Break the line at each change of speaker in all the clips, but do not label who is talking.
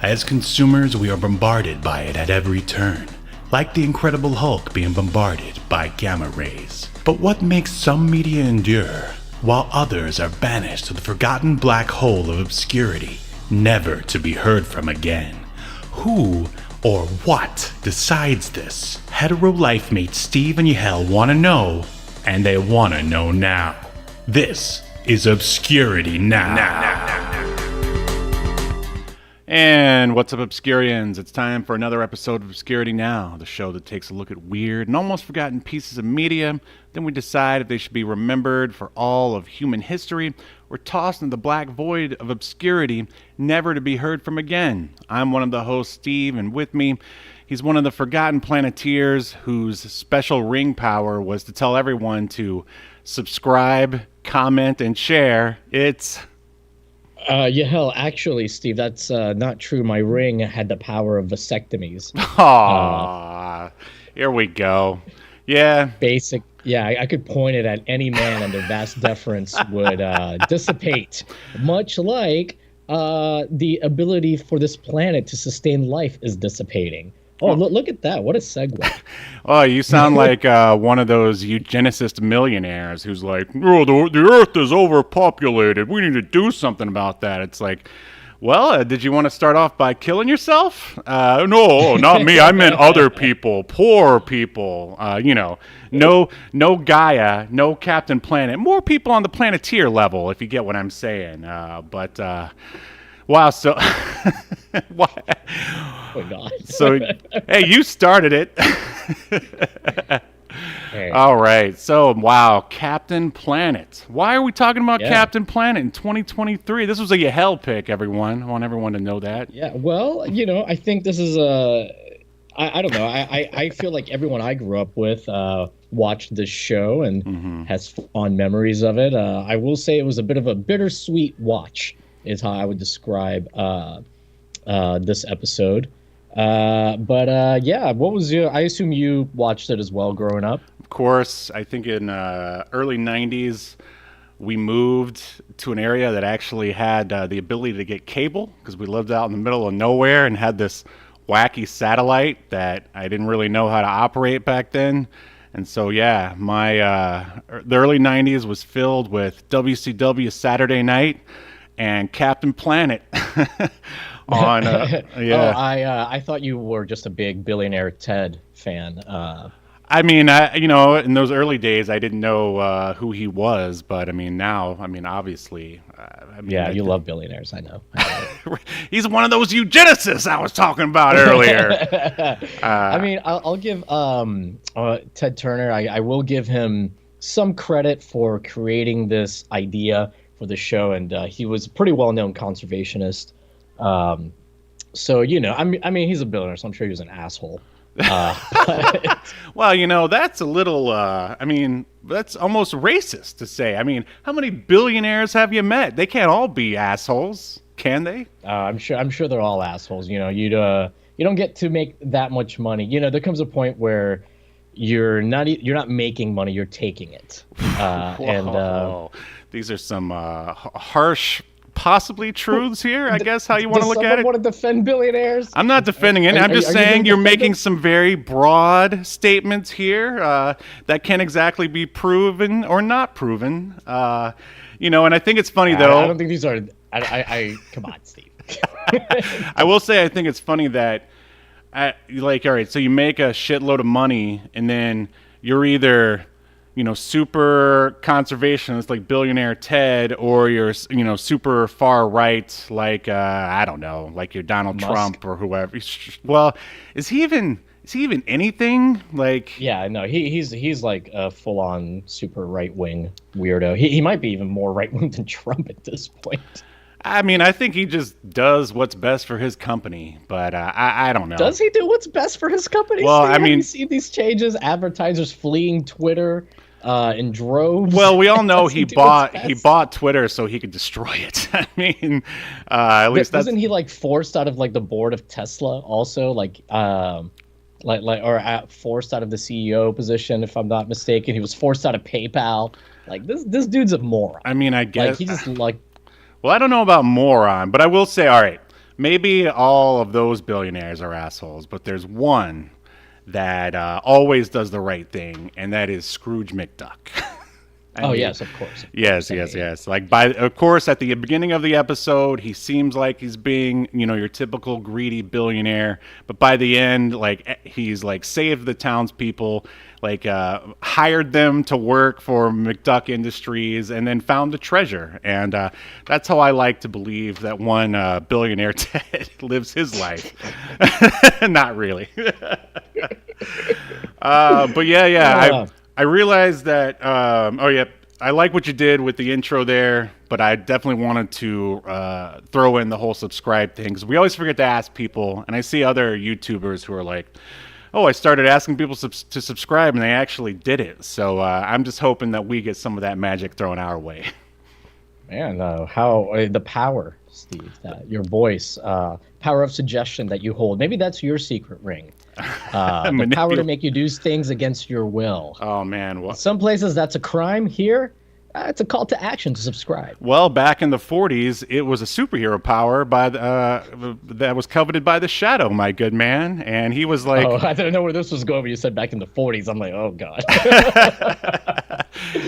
As consumers, we are bombarded by it at every turn, like the Incredible Hulk being bombarded by gamma rays. But what makes some media endure, while others are banished to the forgotten black hole of obscurity, never to be heard from again? Who or what decides this? Hetero life mates Steve and Yahel want to know, and they want to know now. This is Obscurity Now.
And what's up, Obscurians? It's time for another episode of Obscurity Now, the show that takes a look at weird and almost forgotten pieces of media. Then we decide if they should be remembered for all of human history or tossed into the black void of obscurity, never to be heard from again. I'm one of the hosts, Steve, and with me, he's one of the forgotten Planeteers whose special ring power was to tell everyone to subscribe, comment, and share. It's...
Yahel, actually, Steve, that's not true. My ring had the power of vasectomies.
Here we go. Yeah.
Basic. Yeah, I could point it at any man and their vast deference would dissipate. Much like the ability for this planet to sustain life is dissipating. Oh, look at that. What a segue.
Oh, you sound like one of those eugenicist millionaires who's like, oh, the Earth is overpopulated. We need to do something about that. It's like, well, did you want to start off by killing yourself? No, not me. I meant other people, poor people. No Gaia, no Captain Planet. More people on the Planeteer level, if you get what I'm saying. Wow, so... what?
Oh, God.
So, hey, you started it.
Hey.
All right. So, wow, Captain Planet. Why are we talking about Captain Planet in 2023? This was a Yahel pick, everyone. I want everyone to know that.
Yeah, well, I think this is I don't know. I feel like everyone I grew up with watched this show and has fond memories of it. I will say it was a bit of a bittersweet watch, is how I would describe this episode. What was your... I assume you watched it as well growing up.
Of course. I think in early 90s, we moved to an area that actually had the ability to get cable because we lived out in the middle of nowhere and had this wacky satellite that I didn't really know how to operate back then. And so, yeah, the early 90s was filled with WCW Saturday Night and Captain Planet.
I thought you were just a big Billionaire Ted fan.
I mean, in those early days, I didn't know who he was, but now, obviously.
You love billionaires, I know.
He's one of those eugenicists I was talking about earlier.
I'll give Ted Turner, I will give him some credit for creating this idea for the show, and he was a pretty well-known conservationist. He's a billionaire, so I'm sure he was an asshole.
Well, that's a little, that's almost racist to say. How many billionaires have you met? They can't all be assholes, can they?
I'm sure they're all assholes. You don't get to make that much money. There comes a point where you're not making money, you're taking it.
These are some harsh, possibly truths here, I guess, how you want to look at it.
Want to defend billionaires?
I'm not defending it. I'm just saying you're making some very broad statements here that can't exactly be proven or not proven. And I think it's funny, though.
I don't think these are... Come on, Steve.
I will say I think it's funny that, all right, so you make a shitload of money, and then you're either... super conservationist like Billionaire Ted, or you're, super far right like I don't know, like you're Donald
Musk.
Trump or whoever. Well, is he even anything? Like,
yeah, no, he's like a full-on super right-wing weirdo. He might be even more right-wing than Trump at this point.
I think he just does what's best for his company, but I don't know.
Does he do what's best for his company?
Well,
have you seen these changes? Advertisers fleeing Twitter in droves.
Well, we all know he bought Twitter so he could destroy it. At least
wasn't he forced out of the board of Tesla also, forced out of the CEO position, if I'm not mistaken. He was forced out of PayPal. This dude's a moron.
I guess
he just
Well, I don't know about moron, but I will say, all right, Maybe all of those billionaires are assholes, but there's one that always does the right thing, and that is Scrooge McDuck.
Yes, of course.
Yes. Like, of course, at the beginning of the episode, he seems like he's being, your typical greedy billionaire. But by the end, like, he's like saved the townspeople, like hired them to work for McDuck Industries, and then found the treasure. And that's how I like to believe that one billionaire Ted lives his life. Not really. But yeah. I realized that, I like what you did with the intro there, but I definitely wanted to throw in the whole subscribe thing, because we always forget to ask people, and I see other YouTubers who are like, oh, I started asking people to subscribe, and they actually did it. So I'm just hoping that we get some of that magic thrown our way.
Man, the power, Steve, that your voice, power of suggestion that you hold. Maybe that's your secret ring. The power to make you do things against your will.
Oh, man.
In some places, that's a crime. Here, it's a call to action to subscribe.
Well, back in the 40s, it was a superhero power that was coveted by the Shadow, my good man. And he was like...
Oh, I didn't know where this was going when you said back in the 40s. I'm like, oh, God.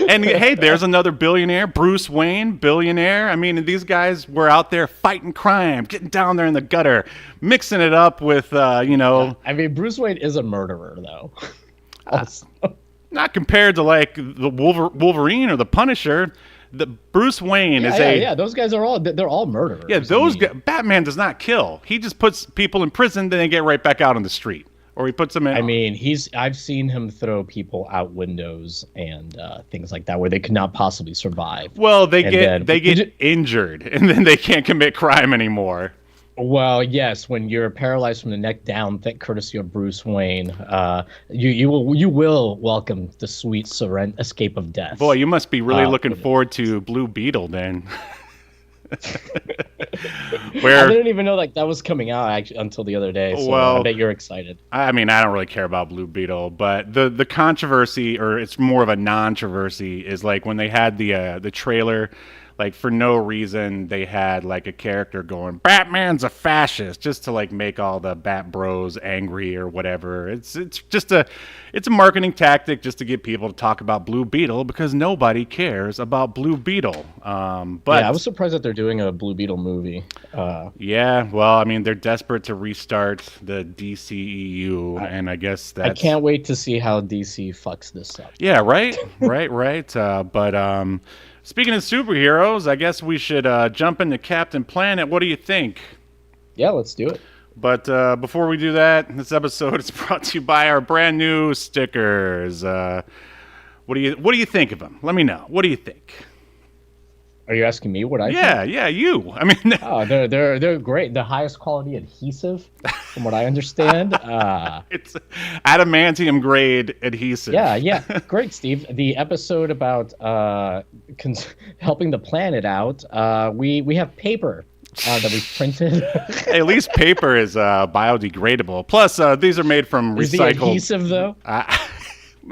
And hey, there's another billionaire, Bruce Wayne, billionaire. I mean, these guys were out there fighting crime, getting down there in the gutter, mixing it up with,
I mean, Bruce Wayne is a murderer, though. Also.
Not compared to like the Wolverine or the Punisher. The Bruce Wayne is
those guys are they're all murderers.
Yeah, Batman does not kill. He just puts people in prison, then they get right back out on the street. Or he puts them in.
I mean, I've seen him throw people out windows and things like that where they could not possibly survive.
Well, they get injured, and then they can't commit crime anymore.
Well, yes, when you're paralyzed from the neck down, courtesy of Bruce Wayne, you will welcome the sweet escape of death.
Boy, you must be really looking forward to Blue Beetle then.
I didn't even know that was coming out until the other day. So I bet you're excited.
I mean, I don't really care about Blue Beetle, but the controversy, or it's more of a non-controversy, is like when they had the trailer. Like, for no reason, they had, like, a character going, Batman's a fascist, just to, like, make all the Bat Bros angry or whatever. It's just a marketing tactic just to get people to talk about Blue Beetle, because nobody cares about Blue Beetle. But
yeah, I was surprised that they're doing a Blue Beetle movie.
Yeah, well, I mean, they're desperate to restart the DCEU, and I guess that's...
I can't wait to see how DC fucks this up.
Yeah, right? right. But speaking of superheroes, I guess we should jump into Captain Planet. What do you think?
Yeah, let's do it.
But before we do that, this episode is brought to you by our brand new stickers. What do you think of them? Let me know. What do you think?
Are you asking me what I think?
Yeah, you. I mean,
they're great. The highest quality adhesive, from what I understand.
It's adamantium grade adhesive.
Yeah, great, Steve. The episode about helping the planet out. We have paper that we printed.
Hey, at least paper is biodegradable. Plus, these are made from recycled.
Is the adhesive though?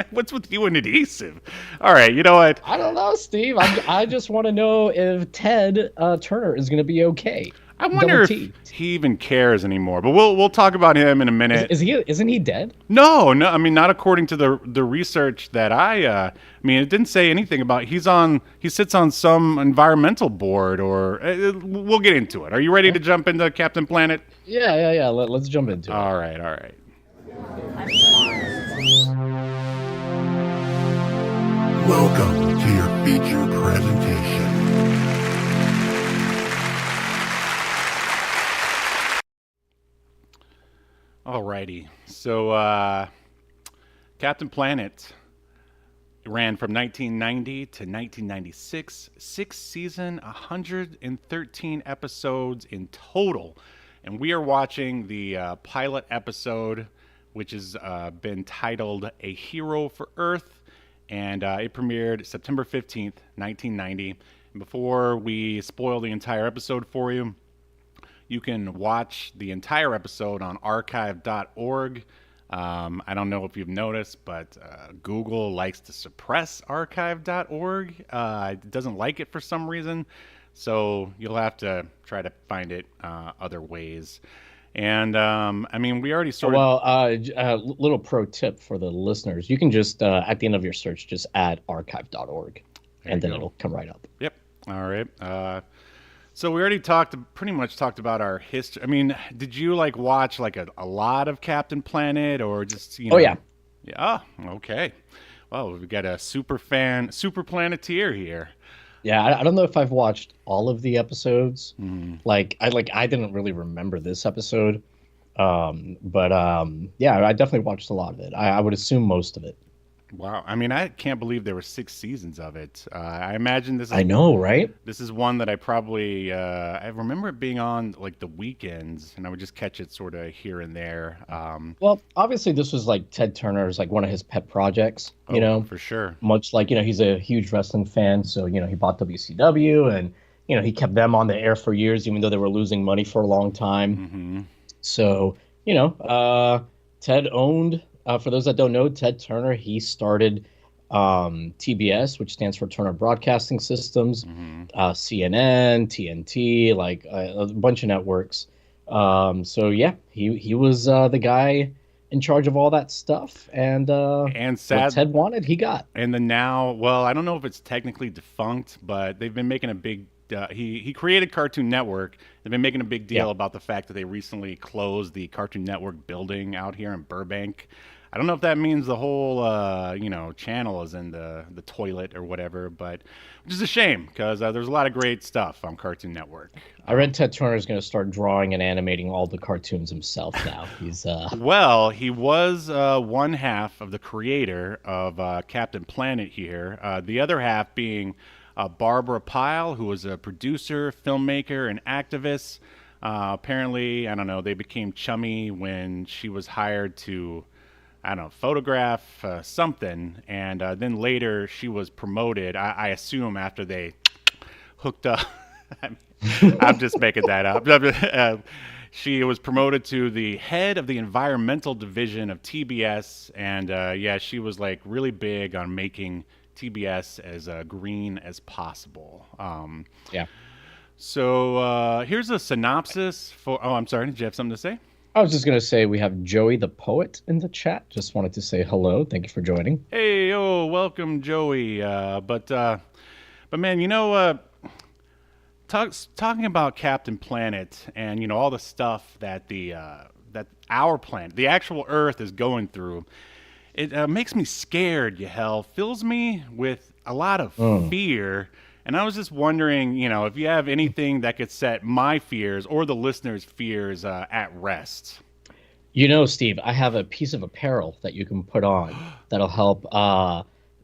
What's with you and adhesive? All right, you know what?
I don't know, Steve. I just want to know if Ted Turner is going to be okay.
I wonder if he even cares anymore. But we'll talk about him in a minute.
Isn't he dead?
No. I mean, not according to the research that I mean, it didn't say anything about. He sits on some environmental board, or we'll get into it. Are you ready to jump into Captain Planet?
Yeah. Let's jump into it.
All right.
Welcome to your feature presentation.
Alrighty, so Captain Planet ran from 1990 to 1996, 6 season, 113 episodes in total, and we are watching the pilot episode, which has been titled A Hero for Earth, and it premiered September 15th, 1990. And before we spoil the entire episode for you, you can watch the entire episode on archive.org. I don't know if you've noticed, but Google likes to suppress archive.org. It doesn't like it for some reason. So you'll have to try to find it other ways. And I mean, we already sort of.
Well, little pro tip for the listeners: you can just at the end of your search, just add archive.org, and then it'll come right up.
Yep. All right. So we already pretty much talked about our history. I mean, did you like watch like a lot of Captain Planet, or just
Oh yeah.
Yeah. Oh, okay. Well, we got a super Planeteer here.
Yeah, I don't know if I've watched all of the episodes. Like I didn't really remember this episode, but yeah, I definitely watched a lot of it. I would assume most of it.
Wow. I mean, I can't believe there were 6 seasons of it. I imagine this is.
I know, right?
This is one that I probably I remember it being on like the weekends, and I would just catch it sort of here and there.
Well, obviously this was like Ted Turner's like one of his pet projects, you know.
For sure.
Much like, he's a huge wrestling fan, so he bought WCW, and he kept them on the air for years, even though they were losing money for a long time. So Ted owned. For those that don't know, Ted Turner, he started TBS, which stands for Turner Broadcasting Systems, CNN, TNT, like a bunch of networks. So yeah, he was the guy in charge of all that stuff, and what Ted wanted, he got.
And well, I don't know if it's technically defunct, but they've been making a big. He created Cartoon Network. They've been making a big deal about the fact that they recently closed the Cartoon Network building out here in Burbank. I don't know if that means the whole channel is in the toilet or whatever, but which is a shame because there's a lot of great stuff on Cartoon Network.
I read Ted Turner's going to start drawing and animating all the cartoons himself now. He's
Well, he was one half of the creator of Captain Planet here. The other half being Barbara Pyle, who was a producer, filmmaker, and activist. Apparently, I don't know, they became chummy when she was hired to, I don't know, photograph something. And then later she was promoted, I assume after they hooked up. I'm just making that up. She was promoted to the head of the environmental division of TBS. And yeah, she was like really big on making TBS as green as possible.
yeah.
So here's a synopsis for. Oh, I'm sorry. Did you have something to say?
I was just going to say we have Joey the Poet in the chat. Just wanted to say hello. Thank you for joining.
Hey, welcome, Joey. But man, talking about Captain Planet and all the stuff that that our planet, the actual Earth, is going through. It makes me scared, Yahel. Fills me with a lot of fear. And I was just wondering, if you have anything that could set my fears or the listeners' fears at rest.
Steve, I have a piece of apparel that you can put on that'll help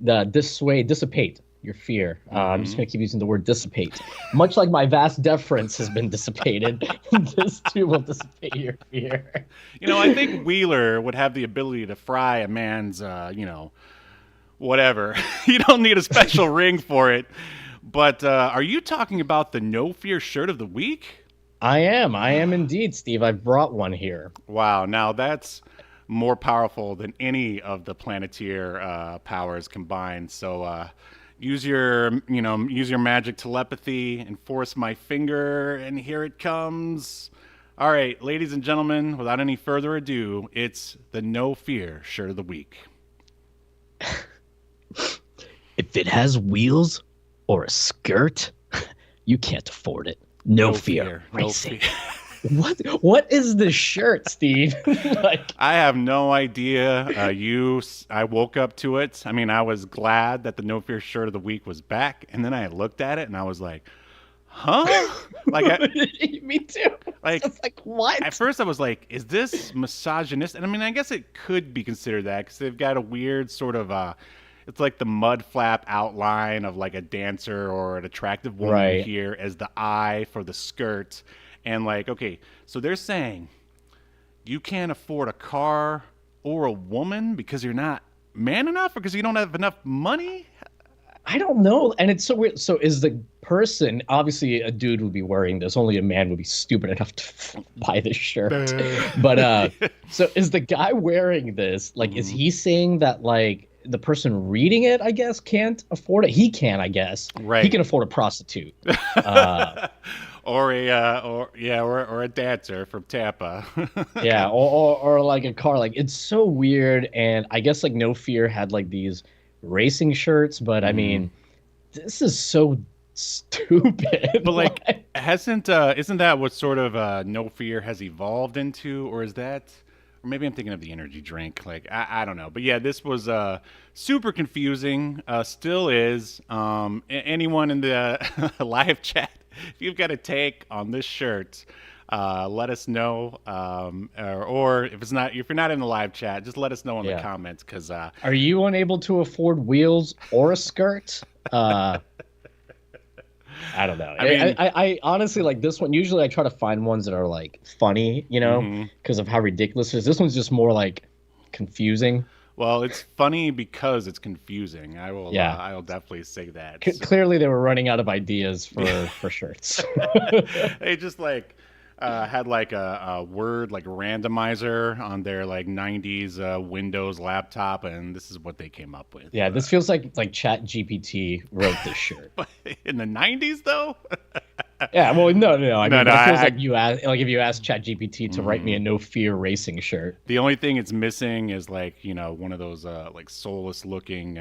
dissipate your fear. I'm just going to keep using the word dissipate. Much like my vast deference has been dissipated, this too will dissipate your fear.
I think Wheeler would have the ability to fry a man's, whatever. You don't need a special ring for it. But are you talking about the No Fear shirt of the week?
I am indeed, Steve. I brought one here.
Wow. Now that's more powerful than any of the Planeteer powers combined. So use your magic telepathy and force my finger, and here it comes. All right, ladies and gentlemen, without any further ado, it's the No Fear shirt of the week.
If it has wheels or a skirt, you can't afford it. No fear. Racing. What is this shirt, Steve?
I have no idea. I woke up to it. I mean, I was glad that the No Fear shirt of the week was back, and then I looked at it and I was like, huh?
Me too. It's like, what?
At first I was like, is this misogynist? And I mean, I guess it could be considered that because they've got a weird sort of it's like the mud flap outline of like a dancer or an attractive woman here as the eye for the skirt. And like, okay, so they're saying you can't afford a car or a woman because you're not man enough or because you don't have enough money?
I don't know. And it's so weird. So is the person, obviously a dude would be wearing this. Only a man would be stupid enough to buy this shirt. But so is the guy wearing this, like, is he saying that like the person reading it, I guess, can't afford it. He can, I guess.
Right.
He can afford a prostitute.
Or a dancer from Tampa.
Yeah, or like a car. Like, it's so weird. And I guess like No Fear had like these racing shirts, but I mean, this is so stupid.
But like, isn't that what sort of No Fear has evolved into, or is that? Or maybe I'm thinking of the energy drink. Like, I don't know. But yeah, this was super confusing. Still is. Anyone in the live chat, if you've got a take on this shirt, let us know. Or if you're not in the live chat, just let us know in the comments. Because
are you unable to afford wheels or a skirt? I don't know. I honestly like this one. Usually I try to find ones that are like funny, because of how ridiculous it is. This one's just more like confusing.
Well, it's funny because it's confusing. I'll definitely say that.
Clearly they were running out of ideas for shirts.
They just like had like a word like randomizer on their like 90s Windows laptop, and this is what they came up with.
Yeah, this feels like Chat GPT wrote this shirt.
In the 90s though?
Yeah, well, no. I mean, it feels like if you ask Chat GPT to write me a No Fear racing shirt.
The only thing it's missing is like, one of those like soulless looking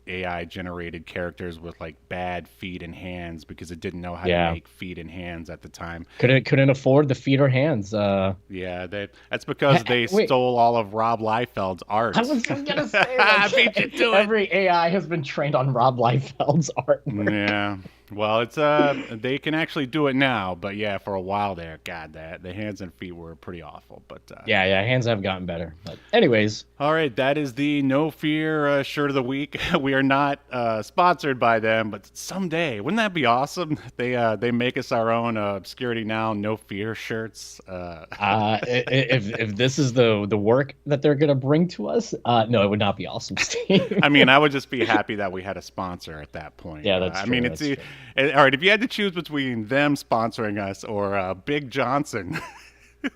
AI generated characters with like bad feet and hands, because it didn't know how to make feet and hands at the time.
Couldn't afford the feet or hands.
Yeah, that's because they stole all of Rob Liefeld's art.
I was gonna say, like, every AI has been trained on Rob Liefeld's art.
Yeah. Well, it's they can actually do it now, but yeah, for a while there, God, the hands and feet were pretty awful. But
yeah, hands have gotten better. But anyways,
all right, that is the No Fear shirt of the week. We are not sponsored by them, but someday, wouldn't that be awesome? They make us our own Obscurity Now No Fear shirts.
If this is the work that they're gonna bring to us, no, it would not be awesome, Steve.
I mean, I would just be happy that we had a sponsor at that point.
Yeah, that's true.
I mean, it's true. All right, if you had to choose between them sponsoring us or Big Johnson,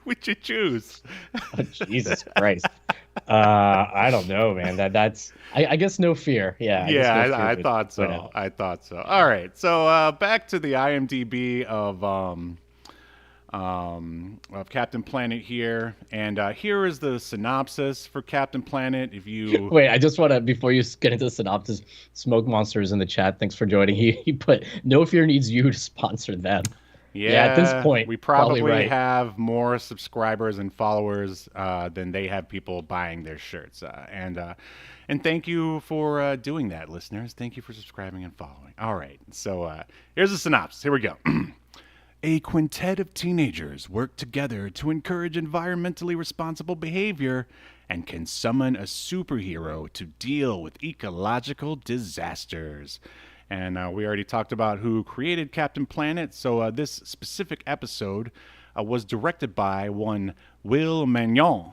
would you choose?
Oh, Jesus Christ. I don't know, man. That's I guess No Fear. Yeah.
I thought so. I thought so. All right. So back to the IMDb of Captain Planet here, and here is the synopsis for Captain Planet. If you
wait, I just want to, before you get into the synopsis, Smoke Monsters in the chat, thanks for joining. He put No Fear needs you to sponsor them. Yeah, at this point,
we probably have more subscribers and followers than they have people buying their shirts. And thank you for doing that, listeners. Thank you for subscribing and following. All right, so here's the synopsis. Here we go. A quintet of teenagers work together to encourage environmentally responsible behavior and can summon a superhero to deal with ecological disasters. And we already talked about who created Captain Planet, so this specific episode was directed by one Will Magnon.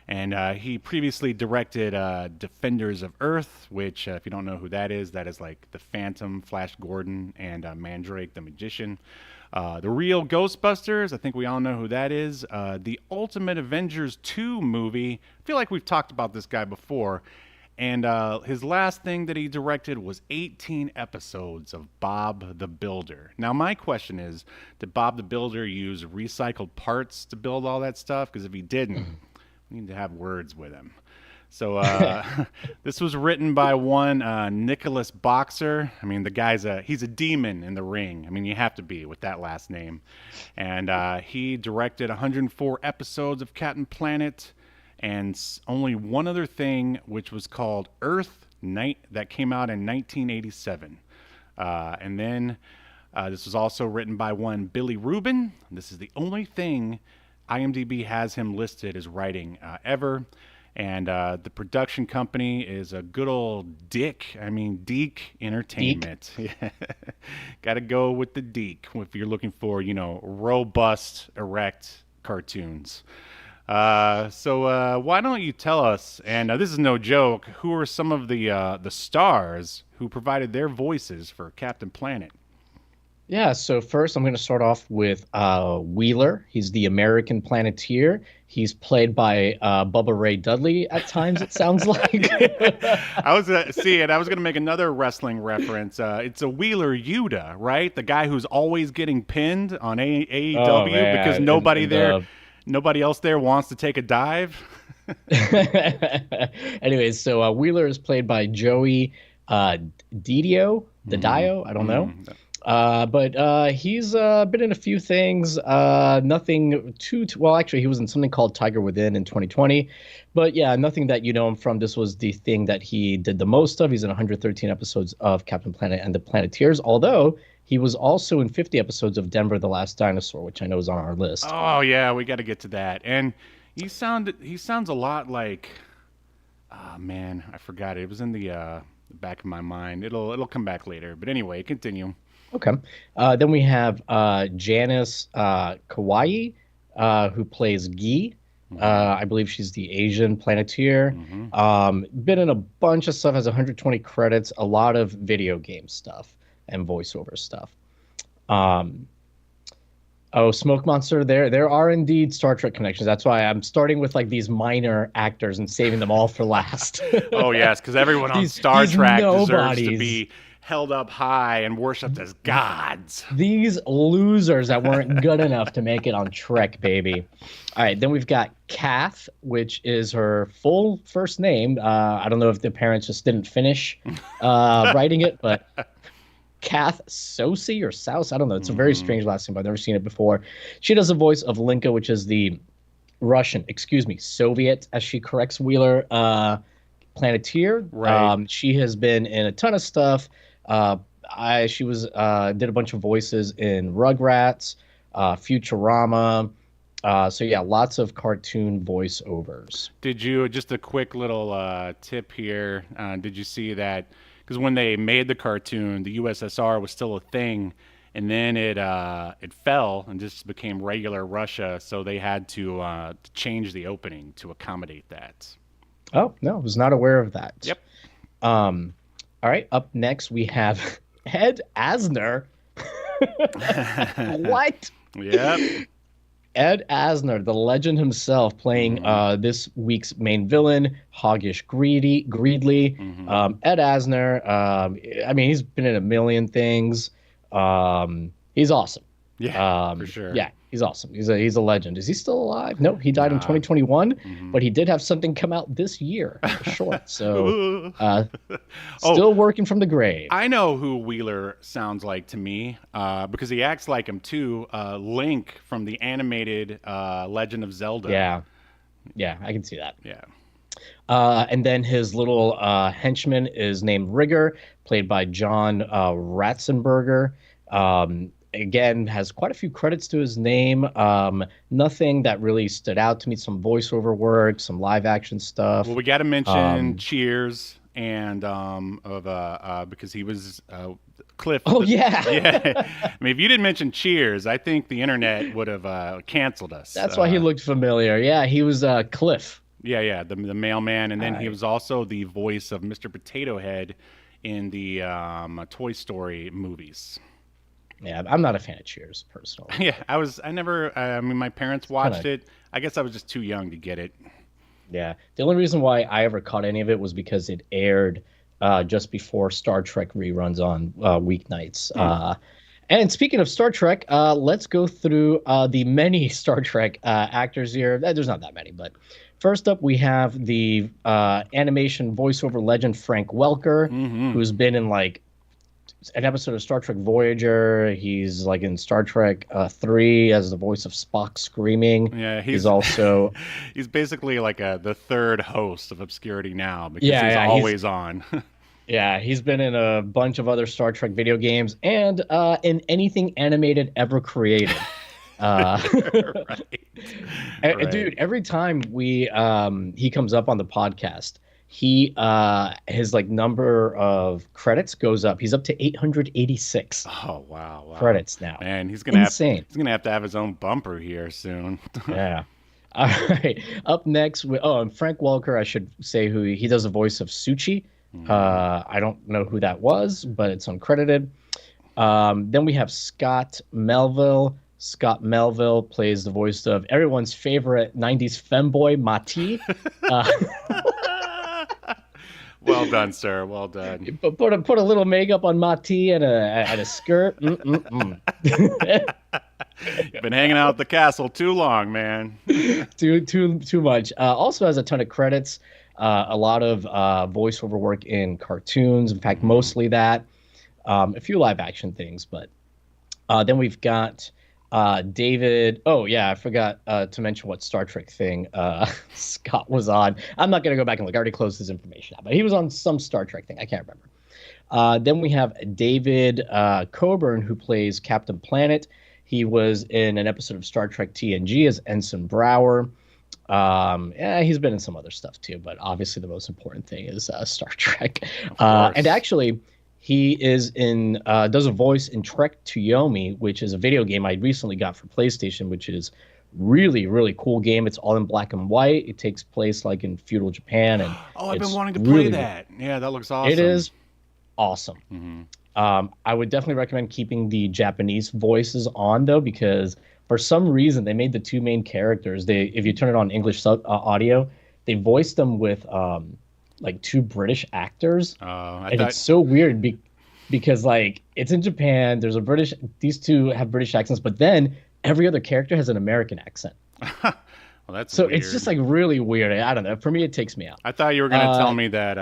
And he previously directed Defenders of Earth, which, if you don't know who that is like the Phantom, Flash Gordon, and Mandrake the Magician. The Real Ghostbusters, I think we all know who that is. The Ultimate Avengers 2 movie, I feel like we've talked about this guy before. And his last thing that he directed was 18 episodes of Bob the Builder. Now, my question is, did Bob the Builder use recycled parts to build all that stuff? Because if he didn't, we need to have words with him. So this was written by one Nicholas Boxer. I mean, the guy's he's a demon in the ring. I mean, you have to be with that last name. And he directed 104 episodes of Captain Planet, and only one other thing, which was called Earth Night, that came out in 1987. And then this was also written by one Billy Rubin. This is the only thing IMDb has him listed as writing ever. And the production company is a good old Deke Entertainment. Got to go with the Deke if you're looking for, robust, erect cartoons. So why don't you tell us, and this is no joke, who are some of the stars who provided their voices for Captain Planet?
Yeah, so first I'm going to start off with Wheeler. He's the American Planeteer. He's played by Bubba Ray Dudley at times, it sounds like.
I was I was gonna make another wrestling reference. It's a Wheeler Yuta, right? The guy who's always getting pinned on
Oh,
AEW because
man.
nobody else there wants to take a dive.
Anyways, so Wheeler is played by Joey Didio, I don't know. But he's been in a few things. Nothing too well. Actually, he was in something called Tiger Within in 2020. But yeah, nothing that you know him from. This was the thing that he did the most of. He's in 113 episodes of Captain Planet and the Planeteers. Although he was also in 50 episodes of Denver the Last Dinosaur, which I know is on our list.
Oh yeah, we got to get to that. And he sounds a lot like. Oh man, I forgot it. It was in the back of my mind. It'll come back later. But anyway, continue.
Okay. Then we have Janice Kawai, who plays Gi. I believe she's the Asian Planeteer. Been in a bunch of stuff, has 120 credits, a lot of video game stuff and voiceover stuff. Smoke Monster, there are indeed Star Trek connections. That's why I'm starting with like these minor actors and saving them all for last.
Oh yes, because everyone on Star Trek deserves to be held up high and worshipped as gods.
These losers that weren't good enough to make it on Trek, baby. All right, then we've got Kath, which is her full first name. I don't know if the parents just didn't finish writing it, but Kath Sosi or Souse, I don't know. It's a very strange last name. I've never seen it before. She does the voice of Linka, which is the Soviet, as she corrects Wheeler, Planeteer.
Right.
She has been in a ton of stuff. She did a bunch of voices in Rugrats, Futurama. So yeah, lots of cartoon voiceovers.
Did you, just a quick little tip here, did you see that, because when they made the cartoon, the USSR was still a thing, and then it fell and just became regular Russia, so they had to change the opening to accommodate that.
Oh, no, I was not aware of that.
Yep.
All right, up next we have Ed Asner. What?
Yep.
Ed Asner, the legend himself, playing this week's main villain, Hoggish Greedley. Ed Asner, I mean, he's been in a million things. He's awesome.
Yeah, for sure.
Yeah, he's awesome. He's a legend. Is he still alive? No, he died in 2021, but he did have something come out this year, short. So still working from the grave.
I know who Wheeler sounds like to me because he acts like him too. Link from the animated Legend of Zelda.
Yeah, I can see that.
Yeah.
And then his little henchman is named Rigger, played by John Ratzenberger. Again, has quite a few credits to his name. Nothing that really stood out to me. Some voiceover work, some live action stuff.
Well, we got to mention Cheers and because he was Cliff.
Oh yeah.
Yeah. I mean, if you didn't mention Cheers, I think the internet would have canceled us.
That's why he looked familiar. Yeah, he was Cliff.
Yeah, the mailman, and then he was also the voice of Mr. Potato Head in the Toy Story movies.
Yeah, I'm not a fan of Cheers, personally.
Yeah, I mean, my parents watched it. I guess I was just too young to get it.
Yeah, the only reason why I ever caught any of it was because it aired just before Star Trek reruns on weeknights. And speaking of Star Trek, let's go through the many Star Trek actors here. There's not that many, but first up we have the animation voiceover legend Frank Welker, who's been in like an episode of Star Trek Voyager. He's like in Star Trek 3 as the voice of Spock screaming.
Yeah,
he's also
he's basically like the third host of Obscurity Now because he's always on.
Yeah, he's been in a bunch of other Star Trek video games and in anything animated ever created.
Right.
Dude, every time he comes up on the podcast, his like number of credits goes up. He's up to 886.
Oh wow.
Credits now.
Man, he's gonna have to have his own bumper here soon.
Yeah. All right. Up next, and Frank Welker, I should say, who he does the voice of Suchi. I don't know who that was, but it's uncredited. Then we have Scott Melville. Scott Melville plays the voice of everyone's favorite 90s femboy, Mati.
Well done, sir. Well done.
Put a little makeup on Mati and a skirt.
You've been hanging out at the castle too long, man.
Too much. Also has a ton of credits. A lot of voiceover work in cartoons. In fact, mostly that. A few live action things, but then we've got David. Oh yeah, I forgot to mention what Star Trek thing Scott was on. I'm not gonna go back and look. I already closed his information out, but he was on some Star Trek thing. I can't remember. Then we have David Coburn, who plays Captain Planet. He was in an episode of Star Trek TNG as Ensign Brower. Yeah, he's been in some other stuff too, but obviously the most important thing is Star Trek. And actually, he is in does a voice in Trek to Yomi, which is a video game I recently got for PlayStation, which is really, really cool game. It's all in black and white. It takes place like in feudal Japan, and
I've been wanting to play that. Yeah, that looks awesome.
It is awesome. I would definitely recommend keeping the Japanese voices on though, because for some reason they made the two main characters. If you turn it on English audio, they voiced them with like two British actors, it's so weird because like it's in Japan. There's a British. These two have British accents, but then every other character has an American accent.
Well, that's
so
weird.
It's just like really weird. I don't know. For me, it takes me out.
I thought you were going to tell me that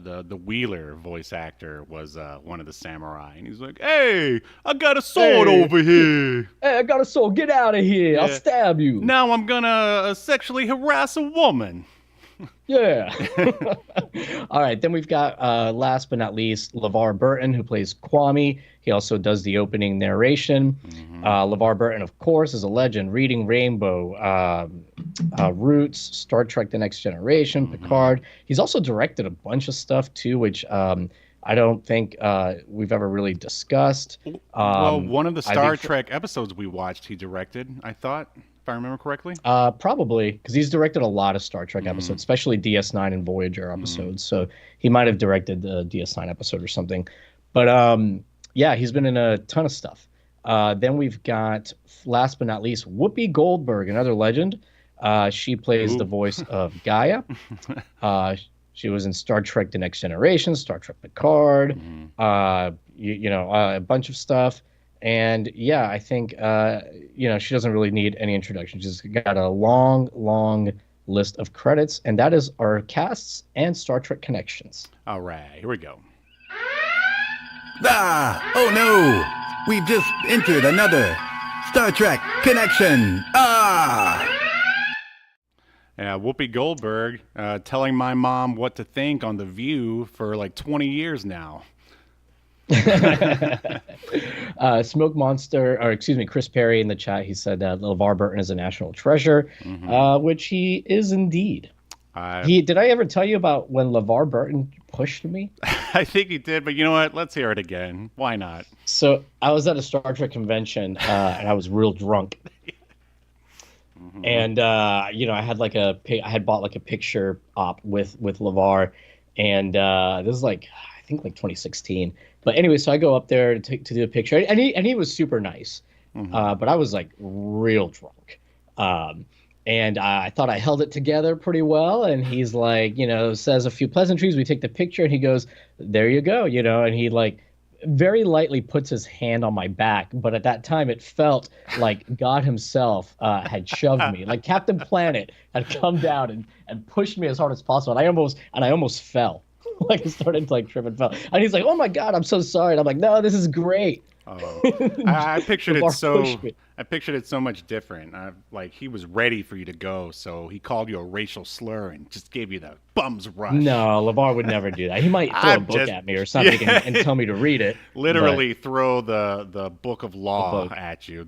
the Wheeler voice actor was one of the samurai, and he's like, "Hey, I got a sword over here.
Hey, I got a sword. Get out of here! I'll stab you.
Now I'm gonna sexually harass a woman."
Yeah. All right. Then we've got, last but not least, LeVar Burton, who plays Kwame. He also does the opening narration. LeVar Burton, of course, is a legend. Reading Rainbow, Roots, Star Trek The Next Generation, Picard. He's also directed a bunch of stuff, too, which I don't think we've ever really discussed.
Well, one of the Star Trek episodes we watched, he directed, I thought. If I remember correctly?
Probably, because he's directed a lot of Star Trek episodes, especially DS9 and Voyager episodes. So he might have directed the DS9 episode or something. But yeah, he's been in a ton of stuff. Then we've got, last but not least, Whoopi Goldberg, another legend. She plays the voice of Gaia. She was in Star Trek The Next Generation, Star Trek Picard, a bunch of stuff. And yeah, I think, she doesn't really need any introduction. She's got a long, long list of credits, and that is our casts and Star Trek connections.
All right, here we go.
Oh no! We've just entered another Star Trek connection.
Yeah, Whoopi Goldberg telling my mom what to think on The View for like 20 years now.
Smoke Monster, or excuse me, Chris Perry in the chat, he said that LeVar Burton is a national treasure, which he is indeed. Did I ever tell you about when LeVar Burton pushed me?
I think he did, but you know what? Let's hear it again. Why not?
So I was at a Star Trek convention, and I was real drunk. And I had bought like a picture op with LeVar, and this is like, I think like 2016. But anyway, so I go up there to do a picture, and he was super nice, but I was like real drunk, and I thought I held it together pretty well. And he's like, says a few pleasantries. We take the picture, and he goes, "There you go," and he like very lightly puts his hand on my back, but at that time it felt like God himself had shoved me, like Captain Planet had come down and pushed me as hard as possible, and I almost fell. Like I started to like trip and fell, and he's like, "Oh my God, I'm so sorry." And I'm like, "No, this is great."
Oh, I pictured it so. I pictured it so much different. Like he was ready for you to go, so he called you a racial slur and just gave you the bum's rush.
No, LeVar would never do that. He might throw a book at me or something and tell me to read it.
Literally throw the book of law at you.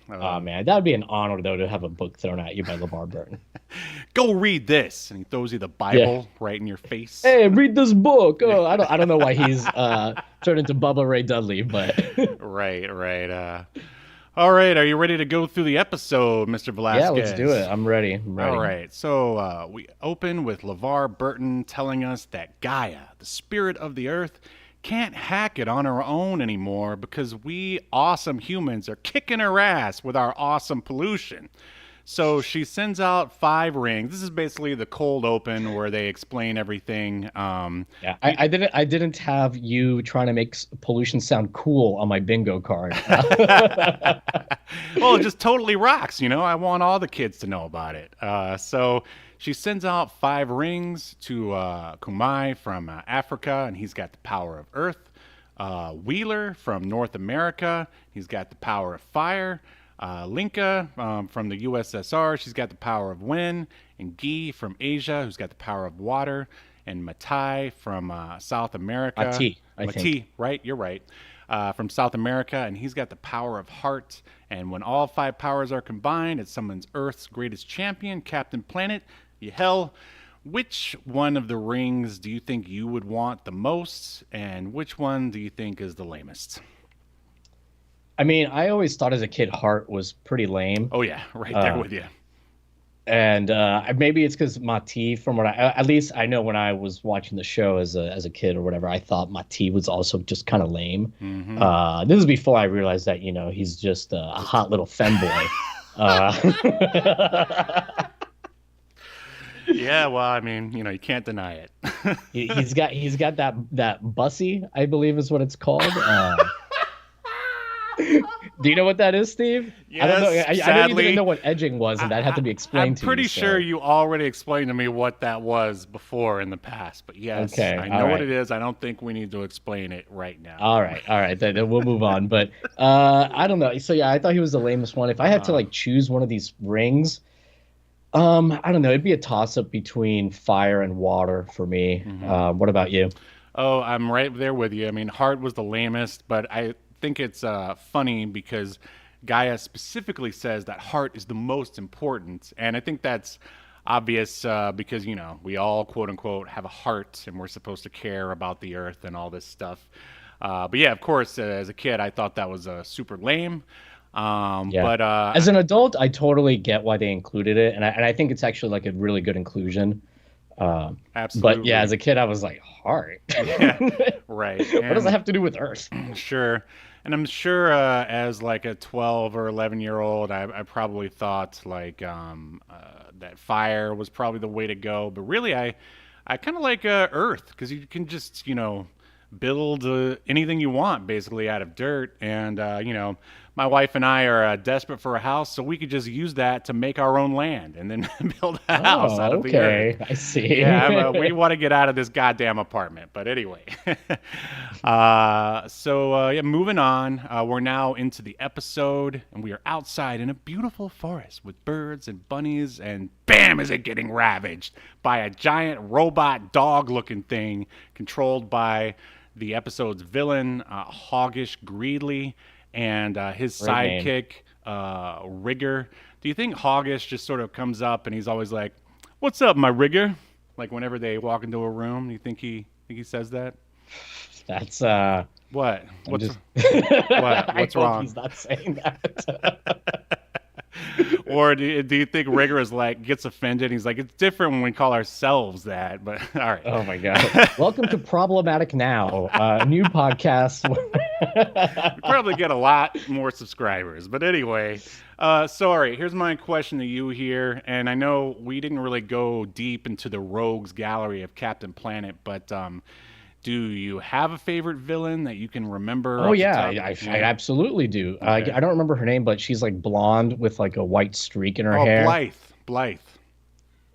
Oh man, that would be an honor though to have a book thrown at you by LeVar Burton.
Go read this, and he throws you the Bible right in your face.
Hey, read this book. Oh, I don't know why he's turned into Bubba Ray Dudley, but
right. All right, are you ready to go through the episode, Mr. Velazquez?
Yeah, let's do it. I'm ready.
All right, so we open with LeVar Burton telling us that Gaia, the spirit of the earth, can't hack it on her own anymore because we awesome humans are kicking her ass with our awesome pollution. So she sends out 5 rings. This is basically the cold open where they explain everything.
Yeah, I didn't have you trying to make pollution sound cool on my bingo card.
Well, it just totally rocks, you know. I want all the kids to know about it. So she sends out 5 rings to Kumai from Africa, and he's got the power of Earth. Wheeler from North America, he's got the power of fire. Linka from the USSR, she's got the power of wind. And Guy from Asia, who's got the power of water. And Matai from South America.
Mati,
right? You're right. From South America, and he's got the power of heart. And when all 5 powers are combined, it summons Earth's greatest champion, Captain Planet, Yahel. Which one of the rings do you think you would want the most, and which one do you think is the lamest?
I mean, I always thought as a kid heart was pretty lame.
Oh yeah, right there with you.
And maybe it's because Mati, from what at least I know when I was watching the show as a kid or whatever, I thought Mati was also just kind of lame. Mm-hmm. This is before I realized that, you know, he's just a hot little femboy.
Yeah, well, I mean, you know, you can't deny it.
he's got that bussy, I believe is what it's called. Do you know what that is, Steve?
Yes,
I don't know. I know you didn't know what edging was, and that had to be explained to you.
I'm pretty sure you already explained to me what that was before in the past. But yes,
okay,
I know what it is. I don't think we need to explain it right now.
All right. Then we'll move on. But I don't know. So yeah, I thought he was the lamest one. If I had to like choose one of these rings, I don't know. It'd be a toss-up between fire and water for me. Mm-hmm. What about you?
Oh, I'm right there with you. I mean, heart was the lamest, but I think it's funny because Gaia specifically says that heart is the most important, and I think that's obvious because, you know, we all quote unquote have a heart and we're supposed to care about the earth and all this stuff. But yeah, of course, as a kid I thought that was super lame. But
as an adult I totally get why they included it, and I think it's actually like a really good inclusion.
Absolutely.
But yeah, as a kid I was like, heart?
Yeah, right.
What does that have to do with earth?
Sure. And I'm sure as like a 12 or 11-year-old, I probably thought like that fire was probably the way to go. But really, I kind of like earth, because you can just, you know, build anything you want basically out of dirt. And, you know, my wife and I are desperate for a house, so we could just use that to make our own land and then build a house out of the earth.
I see.
Yeah, we want to get out of this goddamn apartment. But anyway, yeah, moving on. We're now into the episode, and we are outside in a beautiful forest with birds and bunnies, and bam, is it getting ravaged by a giant robot dog-looking thing controlled by the episode's villain, Hoggish Greedley, and his sidekick, Rigger. Do you think Hoggish just sort of comes up and he's always like, "What's up, my Rigger?" Like whenever they walk into a room, you think he says that?
That's
what? What's
I
wrong?
He's not saying that.
Or do you think Rigger is like gets offended? He's like, it's different when we call ourselves that. But all right.
Oh my god! Welcome to Problematic Now, a new podcast.
We probably get a lot more subscribers. But anyway, sorry. Here's my question to you here, and I know we didn't really go deep into the rogues gallery of Captain Planet, but do you have a favorite villain that you can remember?
Oh yeah, I absolutely do. Okay. I don't remember her name, but she's like blonde with like a white streak in her hair.
Blythe.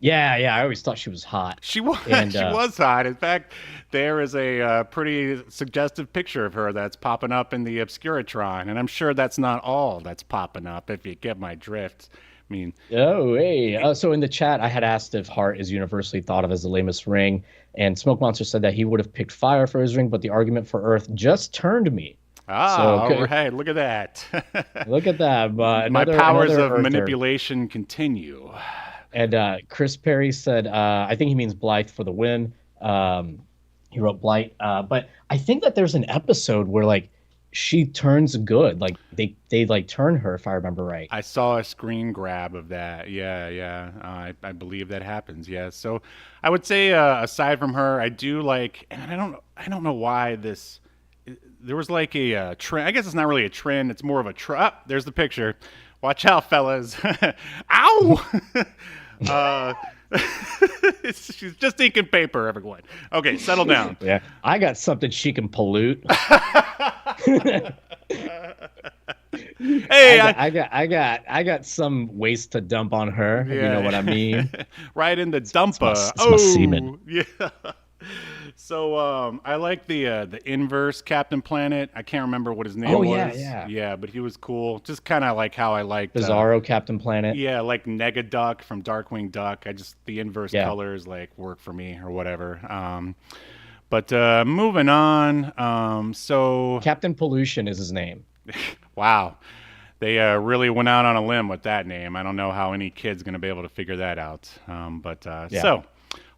Yeah. I always thought she was hot.
She was. She was hot. In fact, there is a pretty suggestive picture of her that's popping up in the Obscuritron, and I'm sure that's not all that's popping up. If you get my drift. I mean,
so in the chat, I had asked if heart is universally thought of as the lamest ring, and Smoke Monster said that he would have picked fire for his ring, but the argument for earth just turned me.
All right, look at that.
Look at that.
My powers of manipulation continue.
And Chris Perry said, I think he means Blythe for the win. He wrote Blight, but I think that there's an episode where like she turns good, like they like turn her, if I remember right.
I saw a screen grab of that. Yeah. I believe that happens. Yeah. So I would say aside from her, I do like, and I don't know why this there was like a trend. I guess it's not really a trend. It's more of a there's the picture. Watch out, fellas. Ow! She's just inking paper, everyone. Okay, settle down.
Yeah, I got something she can pollute.
Hey,
I got some waste to dump on her. If you know what I mean.
Right in the dumper.
It's my semen.
Yeah. So I like the inverse Captain Planet. I can't remember what his name was. Yeah, but he was cool. Just kind of like how I liked
Bizarro Captain Planet.
Yeah, like Negaduck from Darkwing Duck. The inverse colors like work for me or whatever. But moving on. So
Captain Pollution is his name.
Wow. They really went out on a limb with that name. I don't know how any kid's going to be able to figure that out. So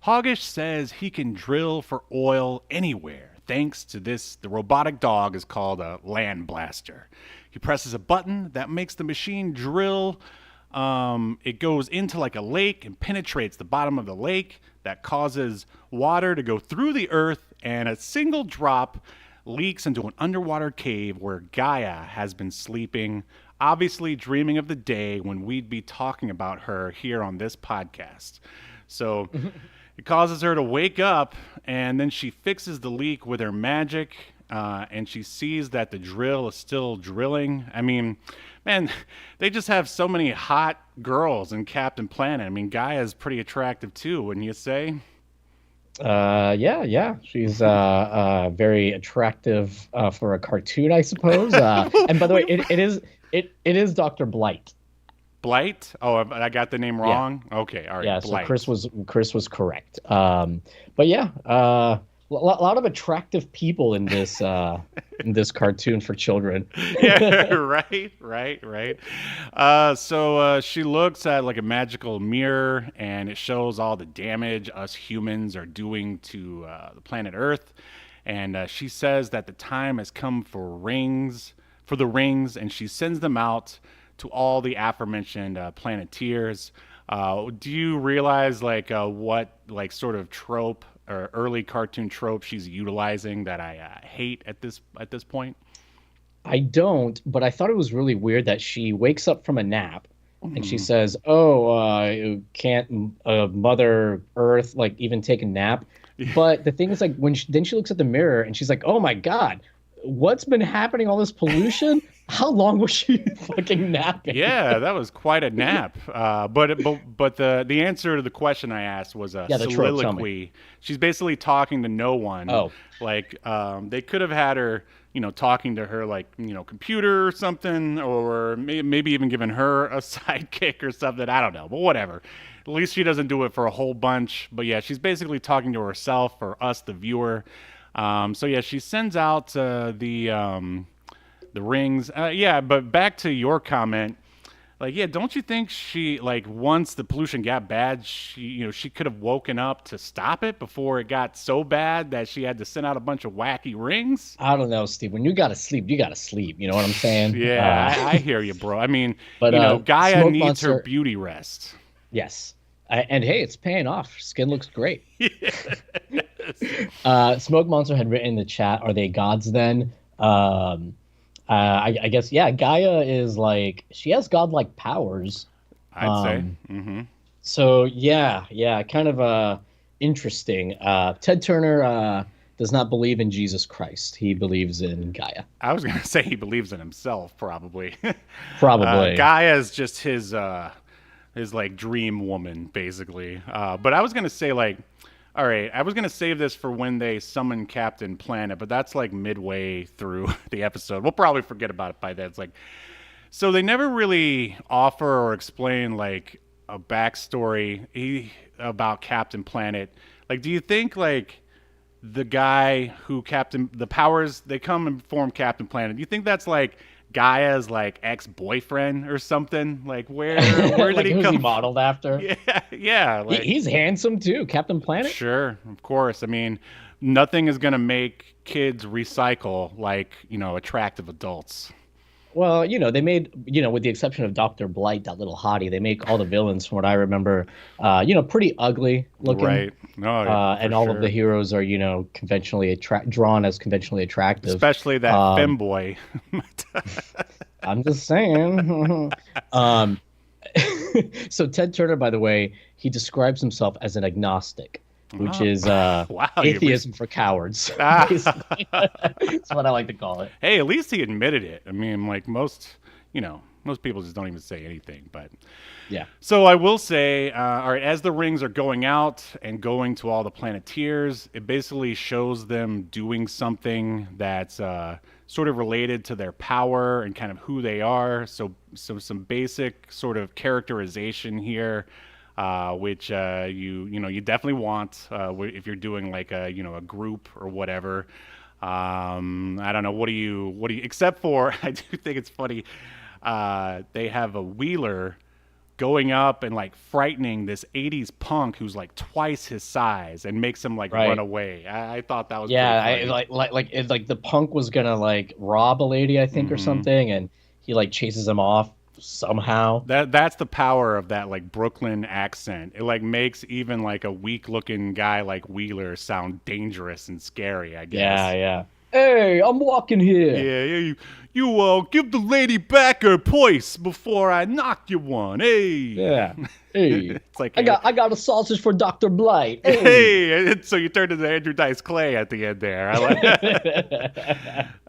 Hoggish says he can drill for oil anywhere. Thanks to this, the robotic dog is called a land blaster. He presses a button that makes the machine drill. It goes into like a lake and penetrates the bottom of the lake. That causes water to go through the earth, and a single drop leaks into an underwater cave where Gaia has been sleeping, obviously dreaming of the day when we'd be talking about her here on this podcast. So it causes her to wake up, and then she fixes the leak with her magic, and she sees that the drill is still drilling. I mean, man, they just have so many hot girls in Captain Planet. I mean, Gaia's pretty attractive too, wouldn't you say?
Yeah. She's very attractive for a cartoon, I suppose. And by the way, it is Dr. Blight.
Blight? Oh, I got the name wrong. Yeah. Okay, all right.
Yeah,
Blight.
So Chris was correct. But yeah, a lot of attractive people in this in this cartoon for children.
Yeah, right. So she looks at like a magical mirror, and it shows all the damage us humans are doing to the planet Earth. And she says that the time has come for the rings, and she sends them out to all the aforementioned Planeteers. Do you realize what sort of trope or early cartoon trope she's utilizing that I hate at this point?
I don't, but I thought it was really weird that she wakes up from a nap and she says, "Oh, can't Mother Earth even take a nap?" But the thing is, then she looks at the mirror and she's like, "Oh my God, what's been happening? All this pollution." How long was she fucking napping?
Yeah, that was quite a nap. But the answer to the question I asked was a soliloquy. She's basically talking to no one.
Oh,
they could have had her, talking to her computer or something, or maybe even given her a sidekick or something. I don't know, but whatever. At least she doesn't do it for a whole bunch. But yeah, she's basically talking to herself or us, the viewer. So yeah, she sends out the rings. But back to your comment, don't you think she, once the pollution got bad, she could have woken up to stop it before it got so bad that she had to send out a bunch of wacky rings?
I don't know, Steve. When you gotta sleep, you gotta sleep. You know what I'm saying?
Yeah, I hear you, bro. I mean, but Gaia needs her beauty rest.
Yes. And hey, it's paying off. Skin looks great. Smoke Monster had written in the chat, are they gods then? I guess, yeah, Gaia is she has godlike powers.
I'd say. Mm-hmm.
So, yeah, kind of interesting. Ted Turner does not believe in Jesus Christ. He believes in Gaia.
I was going to say he believes in himself, probably.
Probably.
Gaia is just his dream woman, basically. But I was going to say, all right, I was going to save this for when they summon Captain Planet, but that's midway through the episode. We'll probably forget about it by then. It's so they never really offer or explain a backstory about Captain Planet. Do you think the guy who the powers, they come and form Captain Planet, do you think that's Gaia's ex-boyfriend or something? Where did he come?
He modeled after?
Yeah.
He's handsome too, Captain Planet.
Sure, of course. I mean, nothing is gonna make kids recycle attractive adults.
Well, they made, with the exception of Dr. Blight, that little hottie, they make all the villains, from what I remember, pretty ugly looking.
Right. No, yeah, for
And all of the
sure.
heroes are, conventionally drawn as conventionally attractive.
Especially that
Um,
femboy.
I'm just saying. um, so Ted Turner, by the way, he describes himself as an agnostic, which
Oh,
is
wow.
atheism for cowards.
Ah.
Basically, that's what I like to call it.
Hey, at least he admitted it. I mean, like most people just don't even say anything. But
Yeah.
so I will say, all right, as the rings are going out and going to all the Planeteers, it basically shows them doing something that's sort of related to their power and kind of who they are. So some basic sort of characterization here, which you definitely want if you're doing like a group or whatever. I don't know. What do you except for I do think it's funny. They have a Wheeler going up and like frightening this 80s punk who's like twice his size and makes him like run
Right.
away. I thought that was
Yeah,
pretty
I
funny.
like the punk was gonna like rob a lady, I think, or
Hmm.
something, and he like chases him off somehow.
That's the power of that like Brooklyn accent. It like makes even like a weak looking guy like Wheeler sound dangerous and scary, I
Yeah,
guess.
yeah. Hey, I'm walking here.
Yeah, you give the lady back her place before I knock you one. Hey.
Yeah. Hey,
It's like
I got a sausage for Dr. Blight. Hey.
hey, and so you turned into Andrew Dice Clay at the end there. I like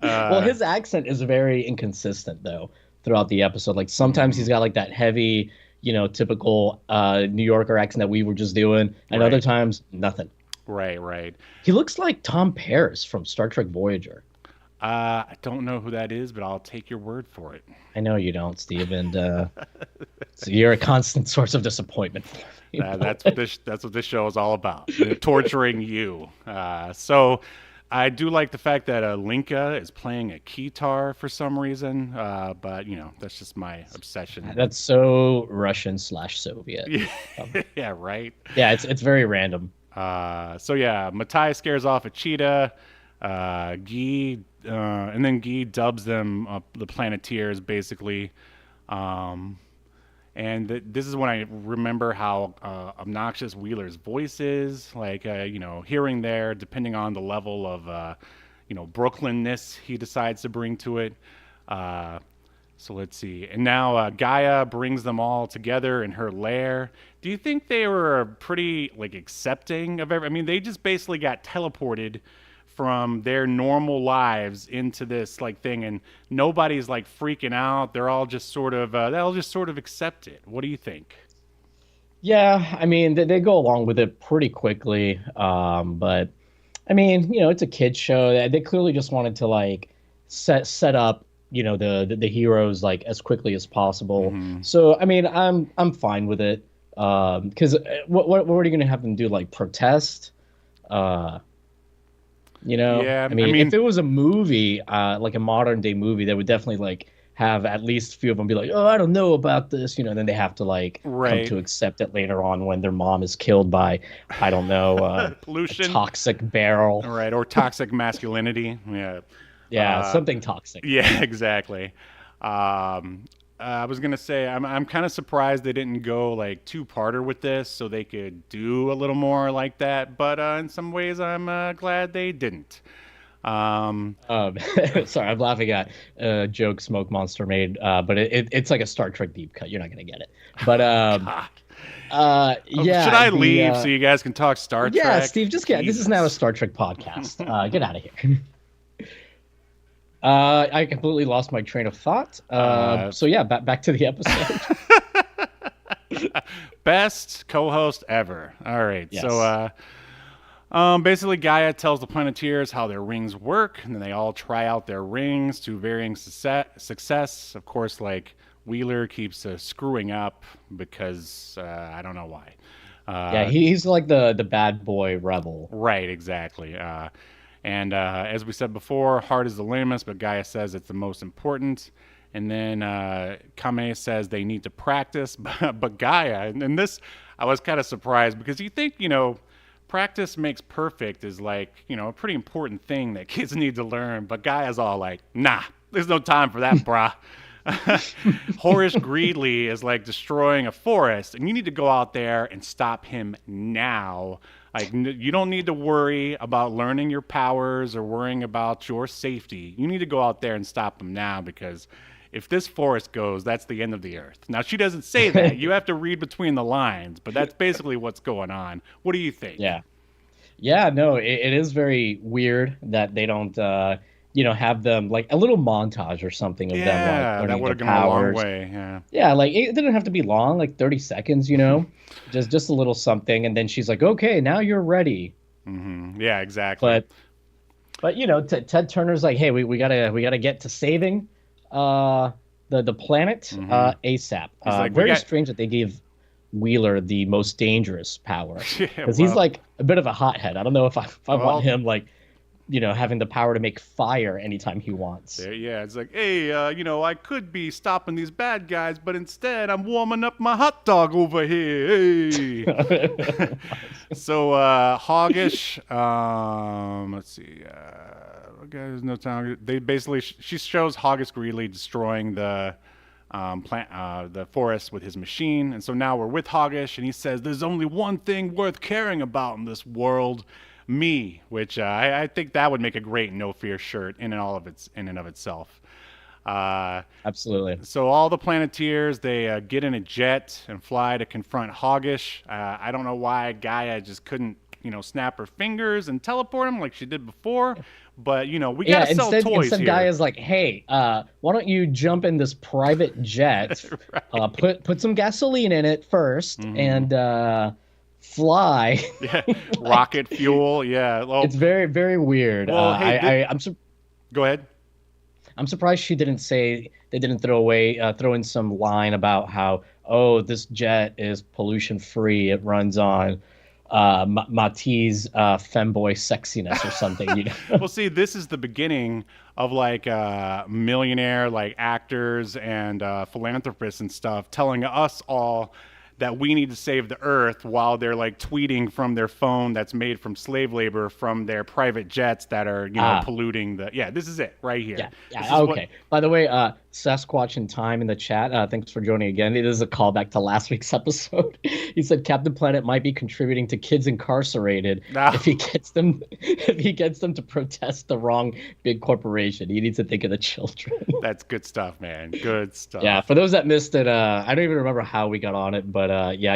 Well, his accent is very inconsistent though throughout the episode. Like sometimes he's got like that heavy, typical New Yorker accent that we were just doing, and other
Right.
times nothing.
right.
He looks like Tom Paris from Star Trek Voyager.
I don't know who that is, but I'll take your word for it.
I know you don't, Steve, and so you're a constant source of disappointment for me.
That's what this show is all about, torturing you. So I do like the fact that Linka is playing a keytar for some reason, but that's just my obsession.
That's so Russian/Soviet.
Yeah, right.
Yeah, it's very random.
So yeah, Matai scares off a cheetah. Guy, and then Guy dubs them the Planeteers, basically. And this is when I remember how obnoxious Wheeler's voice is. Like, hearing there, depending on the level of, Brooklynness he decides to bring to it. So let's see. And now Gaia brings them all together in her lair. Do you think they were pretty like accepting of every? I mean, they just basically got teleported from their normal lives into this like thing, and nobody's like freaking out. They'll just sort of accept it. What do you think?
Yeah, I mean they go along with it pretty quickly, but I mean it's a kids show. They clearly just wanted to like set up the heroes like as quickly as possible. So I mean I'm fine with it because what are you gonna have them do, like protest? Uh,
Yeah,
I mean, if it was a movie, like a modern day movie, they would definitely like have at least a few of them be like, "Oh, I don't know about this," then they have to like come
Right.
to accept it later on when their mom is killed by, I don't know, a
Pollution.
toxic barrel.
All right, or toxic masculinity. Yeah.
Yeah,
Uh,
something toxic.
Yeah, exactly. I was gonna say I'm kind of surprised they didn't go like two-parter with this, so they could do a little more like that. But in some ways, I'm glad they didn't.
Um, sorry, I'm laughing at a joke Smoke Monster made, but it's like a Star Trek deep cut. You're not gonna get it. But
God.
yeah.
Should I
the,
leave so you guys can talk Star Trek?
Yeah, Steve, just get. This is now a
Jesus.
Star Trek podcast. Get out of here. I completely lost my train of thought. So yeah, back to the episode.
Best co-host ever. All right.
Yes.
So basically Gaia tells the Planeteers how their rings work, and then they all try out their rings to varying success. Of course, like Wheeler keeps screwing up because I don't know why.
Yeah, he's like the bad boy rebel.
Right, exactly. And as we said before, heart is the lamest, but Gaia says it's the most important. And then Kame says they need to practice, but Gaia, and this I was kind of surprised because you think, practice makes perfect is like, a pretty important thing that kids need to learn. But Gaia's all like, nah, There's no time for that, brah. Horace Greeley is like destroying a forest, and you need to go out there and stop him now. Like, you don't need to worry about learning your powers or worrying about your safety. You need to go out there and stop him now, because if this forest goes, that's the end of the earth. Now, she doesn't say that. You have to read between the lines, but that's basically what's going on. What do you think?
Yeah. Yeah, no, it is very weird that they don't, have them like a little montage or something of them like
that
learning
would have
their
gone a long
powers.
way. Yeah.
Yeah, like it didn't have to be long, like 30 seconds, just a little something, and then she's like, "Okay, now you're ready."
Yeah, exactly.
But Ted Turner's like, "Hey, we gotta get to saving the planet ASAP."
like,
Very strange that they gave Wheeler the most dangerous power,
Yeah,
because he's like a bit of a hothead. I don't know if I
Well,
want him like, having the power to make fire anytime he wants.
Yeah, it's like, hey, I could be stopping these bad guys, but instead I'm warming up my hot dog over here. Hey. So Hoggish, let's see. There's no time. They basically she shows Hoggish Greeley destroying the the forest with his machine, and so now we're with Hoggish, and he says, "There's only one thing worth caring about in this world." Me, which I think that would make a great No Fear shirt in and of itself.
Absolutely.
So all the Planeteers, they get in a jet and fly to confront Hoggish. I don't know why Gaia just couldn't, snap her fingers and teleport him like she did before. But we gotta sell toys
instead
here.
Gaia's like, "Hey, why don't you jump in this private jet,
Right.
put some gasoline in it first, and fly."
Yeah, rocket fuel. Yeah, well,
It's very, very weird.
Well, hey, go ahead.
I'm surprised she didn't say they didn't throw in some line about how, this jet is pollution free. It runs on Mati's femboy sexiness or something.
Well, see, this is the beginning of like millionaire like actors and philanthropists and stuff telling us all that we need to save the earth, while they're like tweeting from their phone that's made from slave labor from their private jets that are polluting the. Yeah, this is it right here.
Yeah. Okay. By the way, Sasquatch in Time in the chat, thanks for joining again. It is a callback to last week's episode. He said Captain Planet might be contributing to kids incarcerated if he gets them to protest the wrong big corporation. He needs to think of the children.
That's good stuff, man. Good stuff.
Yeah, for those that missed it, I don't even remember how we got on it, but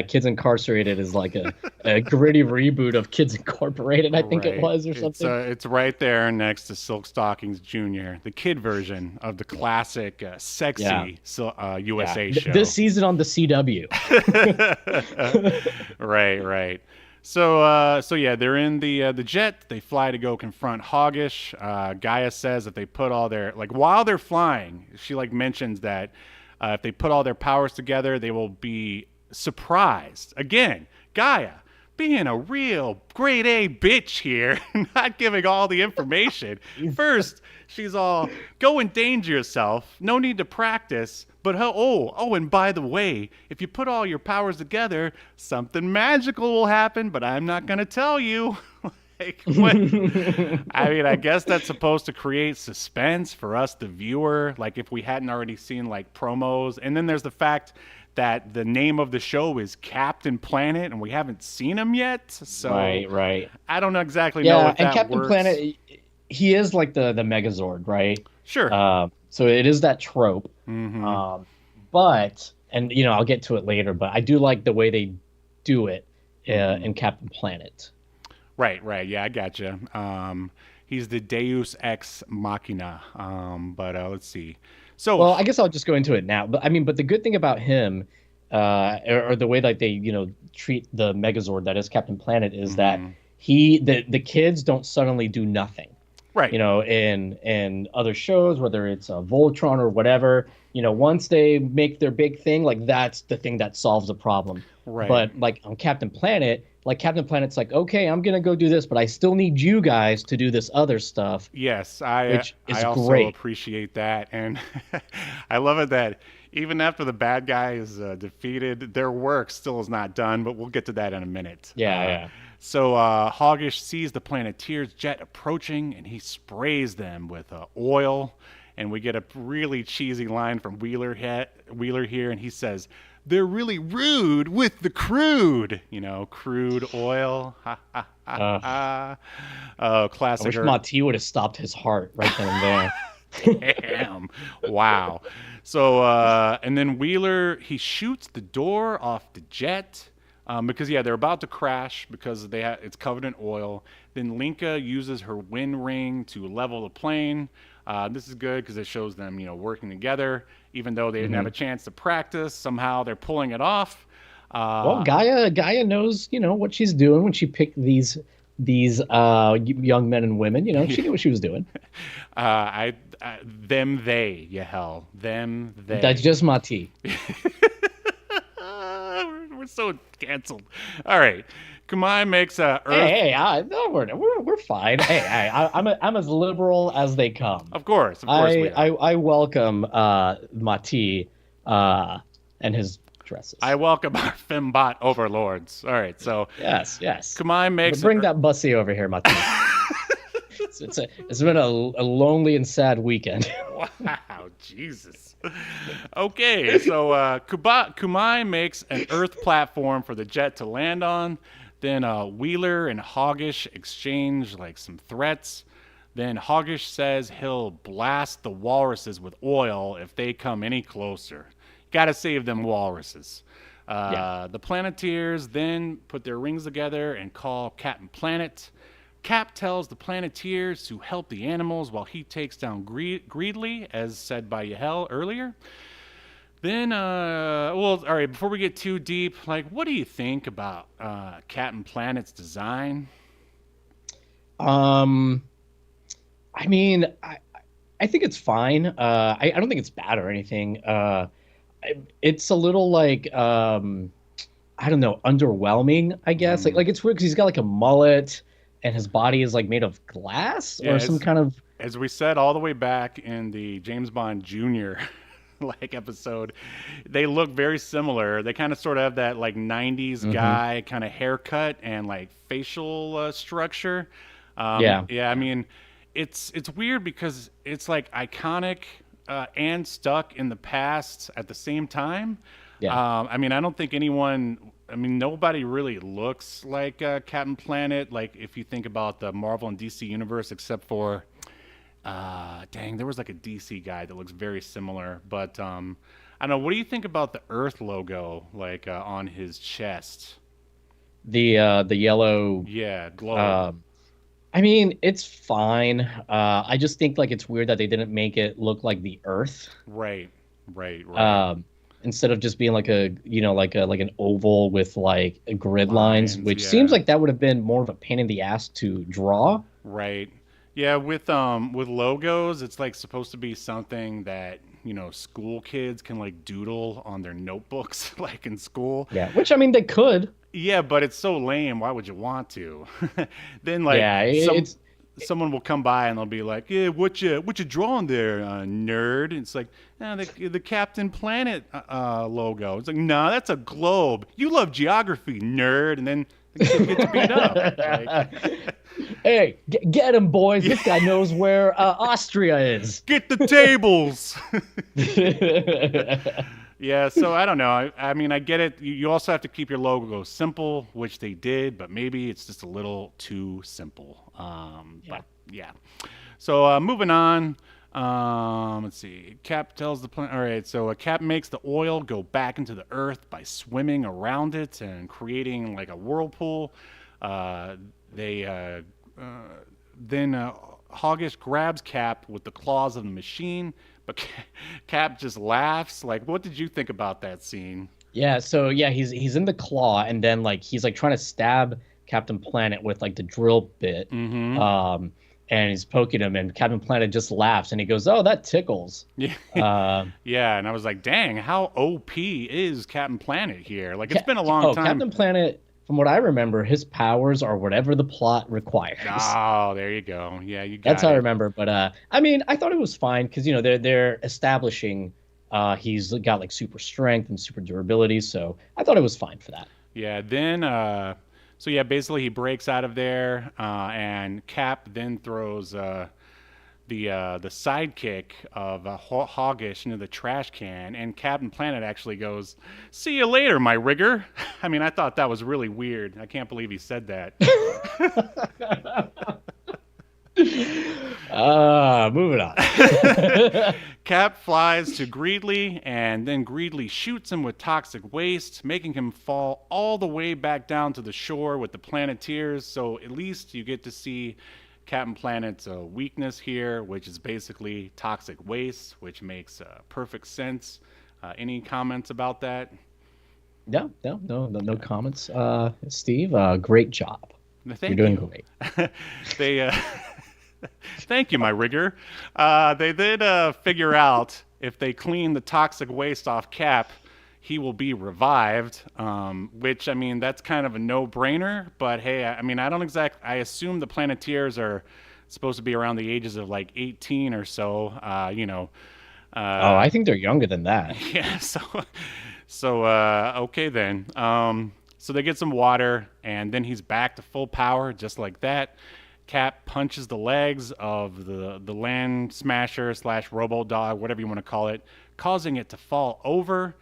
Kids Incarcerated is like a gritty reboot of Kids Incorporated, I think it was, or something.
It's right there next to Silk Stockings Jr., the kid version of the classic sexy USA show.
This season on the CW.
Right. So yeah, they're in the jet. They fly to go confront Hoggish. Gaia says that they put all their while they're flying, she mentions that if they put all their powers together, they will be surprised. Again, Gaia being a real grade A bitch here, not giving all the information. First, she's all, "Go endanger yourself. No need to practice." But and by the way, if you put all your powers together, something magical will happen, but I'm not going to tell you. What? I mean, I guess that's supposed to create suspense for us, the viewer, if we hadn't already seen promos. And then there's the fact that the name of the show is Captain Planet, and we haven't seen him yet. So
right.
I don't exactly know if that
and Captain
works.
Planet, he is like the Megazord, right?
Sure.
So it is that trope.
Mm-hmm.
But I'll get to it later. But I do like the way they do it in Captain Planet.
Right. Yeah, I gotcha. He's the Deus Ex Machina. But let's see. So,
well, I guess I'll just go into it now. But the good thing about him, or the way that they treat the Megazord that is Captain Planet, is that the kids don't suddenly do nothing.
Right.
In other shows, whether it's Voltron or whatever, once they make their big thing, that's the thing that solves the problem.
Right.
But on Captain Planet, Captain Planet's like, "Okay, I'm gonna go do this, but I still need you guys to do this other stuff."
Yes, I also
great.
appreciate that, and I love it that even after the bad guy is defeated, their work still is not done. But we'll get to that in a minute.
Yeah.
So Hoggish sees the Planeteers jet approaching, and he sprays them with oil. And we get a really cheesy line from Wheeler here, and he says, "They're really rude with the crude." You know, crude oil. Ha ha ha ha. Oh, classic.
I wish Mati would have stopped his heart right then and there.
Damn. Wow. So, and then Wheeler, he shoots the door off the jet because, they're about to crash because it's covered in oil. Then Linka uses her wind ring to level the plane. This is good because it shows them, working together. Even though they didn't have a chance to practice, somehow they're pulling it off.
Well, Gaia knows, what she's doing when she picked these young men and women. She knew what she was doing.
They, Yahel. Them, they.
That's just Mati.
We're so canceled. All right. Kamai makes a Earth.
No, we're fine. I'm as liberal as they come.
Of course we are.
I welcome Mati and his dresses.
I welcome our fembot overlords. All right, so
yes.
Kamai makes
bring that bussy over here, Mati. It's been a lonely and sad weekend.
Wow, Jesus. Okay, so Kumai makes an Earth platform for the jet to land on. Then Wheeler and Hoggish exchange some threats. Then Hoggish says he'll blast the walruses with oil if they come any closer. Got to save them walruses. The Planeteers then put their rings together and call Captain Planet. Cap tells the Planeteers to help the animals while he takes down Greedly, as said by Yahel earlier. Then, all right, before we get too deep, what do you think about Captain Planet's design?
I mean, I think it's fine. I don't think it's bad or anything. It's a little I don't know, underwhelming, I guess. Like it's weird because he's got a mullet and his body is made of glass or some kind of.
As we said all the way back in the James Bond Jr. episode, they look very similar. They kind of sort of have that 90s guy kind of haircut and facial structure. I mean, it's weird because it's iconic and stuck in the past at the same time. I mean, I don't think nobody really looks like Captain Planet, if you think about the Marvel and DC universe, except for there was a DC guy that looks very similar. But I don't know, what do you think about the Earth logo on his chest?
The yellow
globe.
I mean, it's fine. I just think it's weird that they didn't make it look like the Earth.
Right.
Instead of just being like an oval with grid lines, which seems like that would have been more of a pain in the ass to draw.
Right. Yeah, with logos, it's supposed to be something that school kids can doodle on their notebooks in school.
Yeah, which I mean they could.
Yeah, but it's so lame. Why would you want to? Then someone will come by and they'll be like, "Yeah, what you drawing there, nerd?" And it's the Captain Planet logo. It's nah, that's a globe. You love geography, nerd. And then the kid gets beat up.
Hey, get him, boys. This guy knows where Austria is.
Get the tables. Yeah, so I don't know. I mean, I get it. You also have to keep your logo simple, which they did, but maybe it's just a little too simple. But yeah. So moving on. Let's see. Cap tells the planet. All right, so Cap makes the oil go back into the Earth by swimming around it and creating a whirlpool. Then Hoggish grabs Cap with the claws of the machine, but Cap just laughs. What did you think about that scene?
Yeah, so he's in the claw, and then he's trying to stab Captain Planet with the drill bit. And he's poking him, and Captain Planet just laughs, and he goes, "Oh, that tickles."
Yeah. Yeah, and I was like, "Dang, how OP is Captain Planet here?" It's been a long time.
Captain Planet, from what I remember, his powers are whatever the plot requires.
Oh, there you go. Yeah, you got it.
That's how I remember. But I mean, I thought it was fine because they're establishing he's got super strength and super durability, so I thought it was fine for that.
Yeah. Then basically he breaks out of there, and Cap then throws the sidekick of Hoggish into the trash can, and Captain Planet actually goes, "See you later, my rigger." I mean, I thought that was really weird. I can't believe he said that.
Moving on.
Cap flies to Greedley, and then Greedley shoots him with toxic waste, making him fall all the way back down to the shore with the Planeteers. So at least you get to see Captain Planet's weakness here, which is basically toxic waste, which makes perfect sense. Any comments about that?
No comments. Steve, great job. You're doing great.
They thank you, my rigger. They did figure out if they clean the toxic waste off Cap, he will be revived, which, I mean, that's kind of a no-brainer. But, hey, I mean, I assume the Planeteers are supposed to be around the ages of, like, 18 or so,
I think they're younger than that.
Yeah, so okay then. So they get some water, and then he's back to full power, just like that. Cap punches the legs of the land smasher / robo dog, whatever you want to call it, causing it to fall over.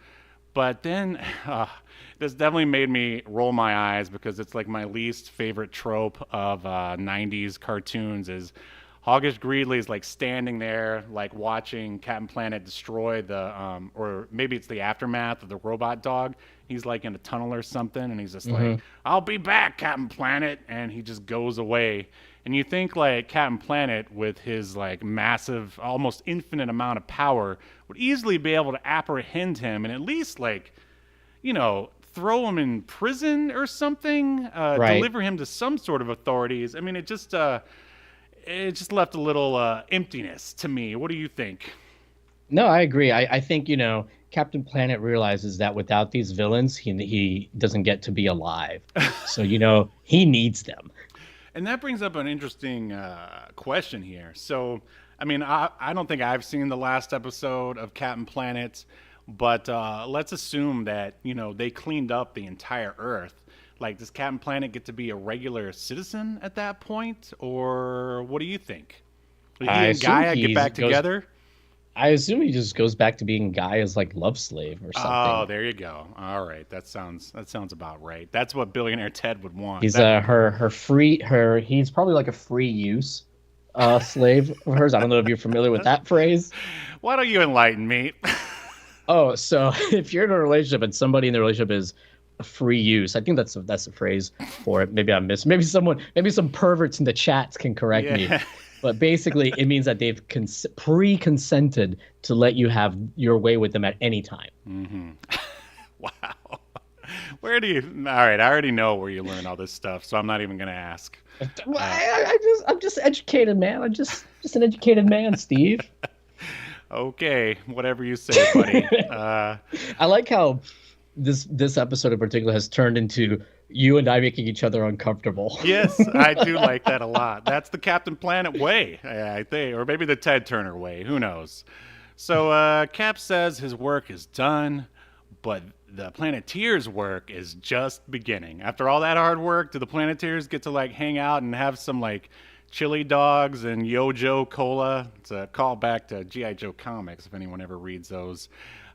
But then this definitely made me roll my eyes, because it's like my least favorite trope of 90s cartoons is Hoggish Greedley's like standing there, like watching Captain Planet destroy or maybe it's the aftermath of the robot dog. He's like in a tunnel or something, and he's just like, "I'll be back, Captain Planet," and he just goes away. And you think like Captain Planet, with his like massive, almost infinite amount of power, would easily be able to apprehend him and at least like, throw him in prison or something,
Right.
deliver him to some sort of authorities. I mean, it just left a little emptiness to me. What do you think?
No, I agree. I think, Captain Planet realizes that without these villains, he doesn't get to be alive. So, he needs them.
And that brings up an interesting question here. So, I mean, I don't think I've seen the last episode of Captain Planet, but let's assume that, they cleaned up the entire Earth. Like, does Captain Planet get to be a regular citizen at that point? Or what do you think? Will he and Gaia get back together?
I assume he just goes back to being Gaia's like love slave or something.
Oh, there you go. All right, that sounds about right. That's what billionaire Ted would want.
He's he's probably like a free use slave of hers. I don't know if you're familiar with that phrase.
Why don't you enlighten me?
Oh, so if you're in a relationship and somebody in the relationship is a free use, I think that's a phrase for it. Maybe I missed. Maybe some perverts in the chats can correct me. But basically, it means that they've pre-consented to let you have your way with them at any time.
Mm-hmm. Wow. Where do you? All right, I already know where you learn all this stuff, so I'm not even going to ask.
Well, I'm just educated, man. I'm just an educated man, Steve.
Okay, whatever you say, buddy.
I like how this episode in particular has turned into you and I making each other uncomfortable.
Yes, I do like that a lot. That's the Captain Planet way, I think, or maybe the Ted Turner way. Who knows? So Cap says his work is done, but the Planeteers' work is just beginning. After all that hard work, do the Planeteers get to like hang out and have some like chili dogs and Yo-Jo Cola? It's a callback to G.I. Joe comics, if anyone ever reads those.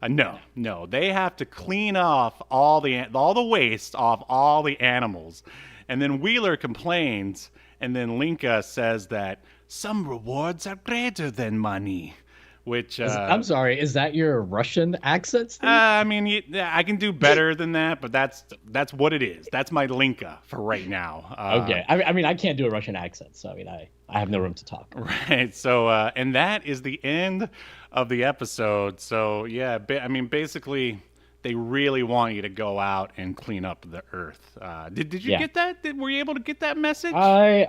No, they have to clean off all the waste off all the animals. And then Wheeler complains, and then Linka says that some rewards are greater than money, which...
I'm sorry, is that your Russian accent, Steve?
I mean, I can do better than that, but that's what it is. That's my Linka for right now.
Okay, I mean, I can't do a Russian accent, so I mean, I have no room to talk.
Right, so, and that is the end of the episode. So yeah, I mean, basically they really want you to go out and clean up the Earth. Did you get that? Were you able to get that message?
I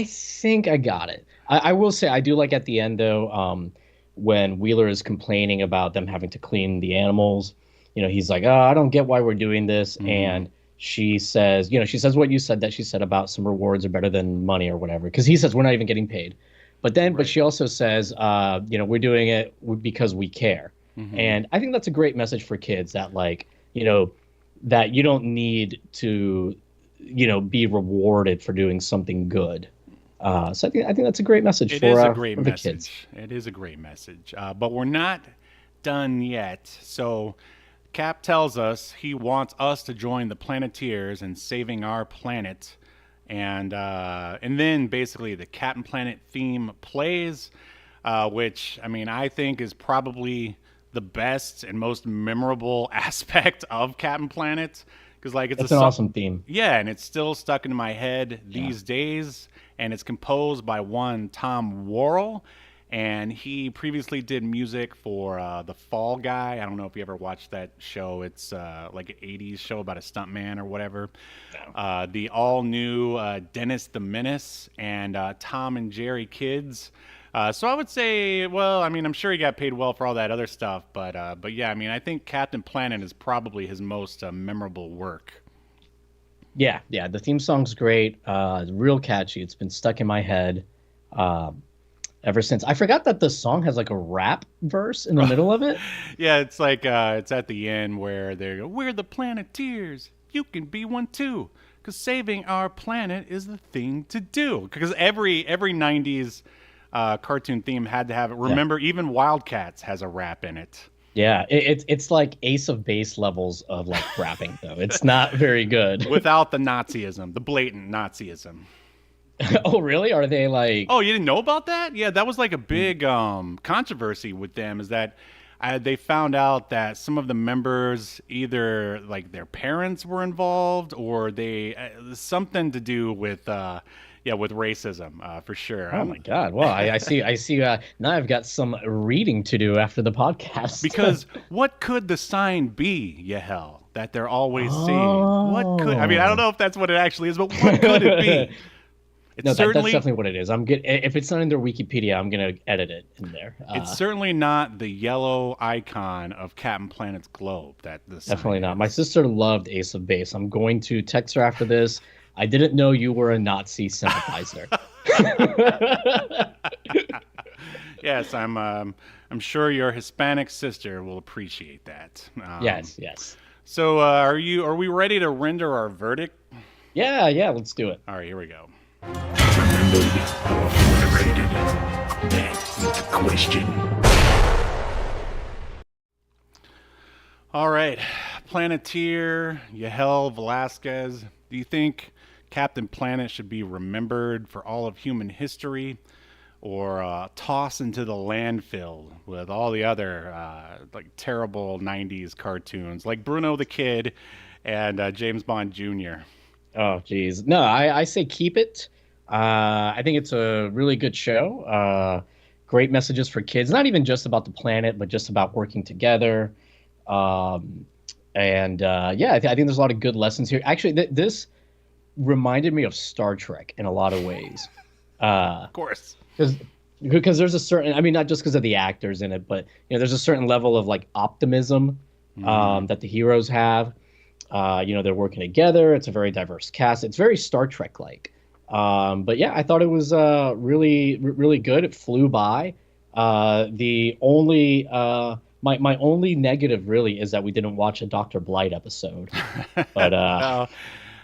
think I got it. I will say I do like at the end though, when Wheeler is complaining about them having to clean the animals. He's like, "Oh, I don't get why we're doing this," and she says, what you said, that she said about some rewards are better than money or whatever, because he says we're not even getting paid. But she also says, we're doing it because we care. Mm-hmm. And I think that's a great message for kids that, like, that you don't need to, be rewarded for doing something good. So I think that's a great message
It
for
is a great
for the kids.
message. It is a great message. But we're not done yet. So Cap tells us he wants us to join the Planeteers in saving our planet. And then basically the Captain Planet theme plays, which I mean I think is probably the best and most memorable aspect of Captain Planet because like
It's an awesome theme.
yeah, and it's still stuck in my head these days. And it's composed by one Tom Worrell, and he previously did music for The Fall Guy. I don't know if you ever watched that show. It's like an '80s show about a stuntman or whatever. The all new Dennis the Menace and Tom and Jerry Kids. So I would say, well, I mean, I'm sure he got paid well for all that other stuff, but yeah, I mean, I think Captain Planet is probably his most memorable work.
Yeah, yeah. The theme song's great. It's real catchy. It's been stuck in my head uh, ever since. I forgot that the song has like a rap verse in the middle of it.
Yeah, it's like it's at the end where they go, "We're the Planeteers. You can be one too, because saving our planet is the thing to do." Because every '90s cartoon theme had to have it. Remember, even Wildcats has a rap in it.
Yeah, it's like Ace of Base levels of like rapping though. It's not very good.
Without the Nazism, the blatant Nazism.
Oh, really? Are they like?
Oh, you didn't know about that? Yeah, that was like a big controversy with them. Is that they found out that some of the members either like their parents were involved or they something to do with yeah, with racism for sure.
Oh my God! Well, I see. I see. Now I've got some reading to do after the podcast.
Because what could the sign be, Yahel, that they're always seeing? What could? I mean, I don't know if that's what it actually is, but what could it be? It's
No,
certainly
that's definitely what it is. I'm good. If it's not in their Wikipedia, I'm gonna edit it in there.
it's certainly not the yellow icon of Captain Planet's globe. That the sign
Definitely not.
is.
My sister loved Ace of Base. I'm going to text her after this. I didn't know you were a Nazi sympathizer.
Yes, I'm sure your Hispanic sister will appreciate that.
Yes, yes.
So, are we ready to render our verdict?
Yeah, yeah. Let's do it.
All right, here we go.
Remembered or obliterated? That is the question.
All right, Planeteer, Yahel Velazquez. Do you think Captain Planet should be remembered for all of human history, or tossed into the landfill with all the other like terrible '90s cartoons, like Bruno the Kid and James Bond Jr.?
Oh, geez. No, I say keep it. I think it's a really good show. Great messages for kids. Not even just about the planet, but just about working together. Yeah, I think there's a lot of good lessons here. Actually, this reminded me of Star Trek in a lot of ways.
Of course.
Because there's a certain, I mean, not just because of the actors in it, but there's a certain level of like optimism that the heroes have. They're working together. It's a very diverse cast. It's very Star Trek like. But yeah, I thought it was really, really good. It flew by. The only my only negative really is that we didn't watch a Dr. Blight episode. But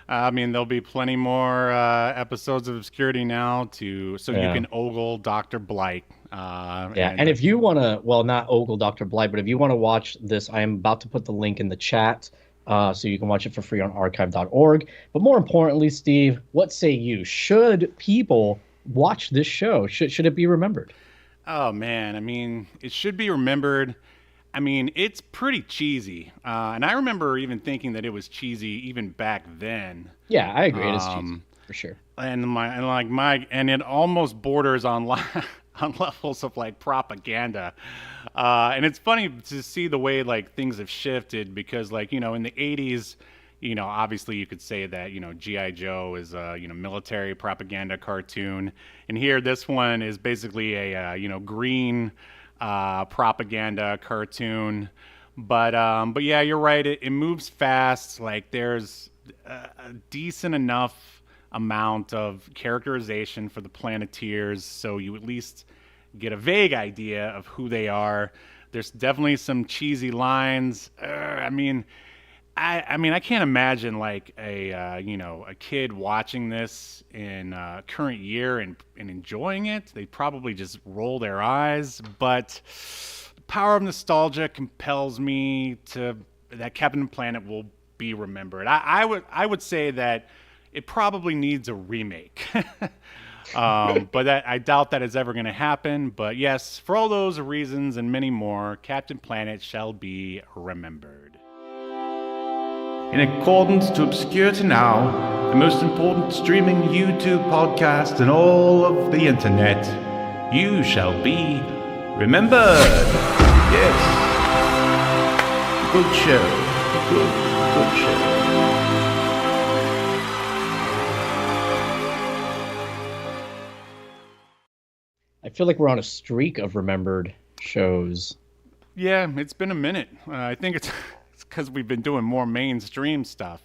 I mean, there'll be plenty more episodes of Obscurity Now you can ogle Dr. Blight.
And if you want to, well, not ogle Dr. Blight, but if you want to watch this, I am about to put the link in the chat. So you can watch it for free on archive.org. But more importantly, Steve, what say you? Should people watch this show? Should it be remembered?
Oh, man. I mean, it should be remembered. I mean, it's pretty cheesy. And I remember even thinking that it was cheesy even back then.
Yeah, I agree. It is cheesy, for sure.
And it almost borders on on levels of like propaganda. And it's funny to see the way like things have shifted because like, in the 80s, obviously you could say that, G.I. Joe is a, military propaganda cartoon. And here this one is basically a, green propaganda cartoon. But yeah, you're right. It moves fast. Like there's a decent enough amount of characterization for the Planeteers, so you at least get a vague idea of who they are. There's definitely some cheesy lines. I mean, I mean, I can't imagine like a kid watching this in current year and enjoying it. They'd probably just roll their eyes. But the power of nostalgia compels me to that Captain Planet will be remembered. I would say that it probably needs a remake. But I doubt that is ever going to happen. But yes, for all those reasons and many more, Captain Planet shall be remembered.
In accordance to Obscurity Now, the most important streaming YouTube podcast in all of the internet, you shall be remembered. Yes. Good show. Good show.
I feel like we're on a streak of remembered shows.
Yeah, it's been a minute. I think it's because we've been doing more mainstream stuff.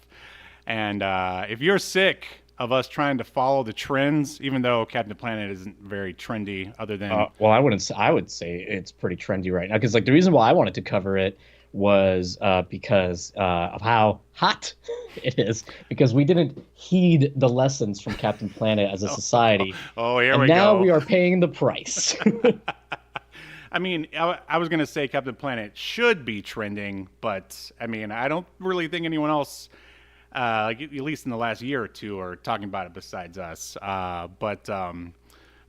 And if you're sick of us trying to follow the trends, even though Captain Planet isn't very trendy, other than
well, I wouldn't. I would say it's pretty trendy right now because like the reason why I wanted to cover it was because of how hot it is. Because we didn't heed the lessons from Captain Planet as a society.
Here we go.
Now we are paying the price.
I mean, I was going to say Captain Planet should be trending, but I mean, I don't really think anyone else, at least in the last year or two, are talking about it besides us. But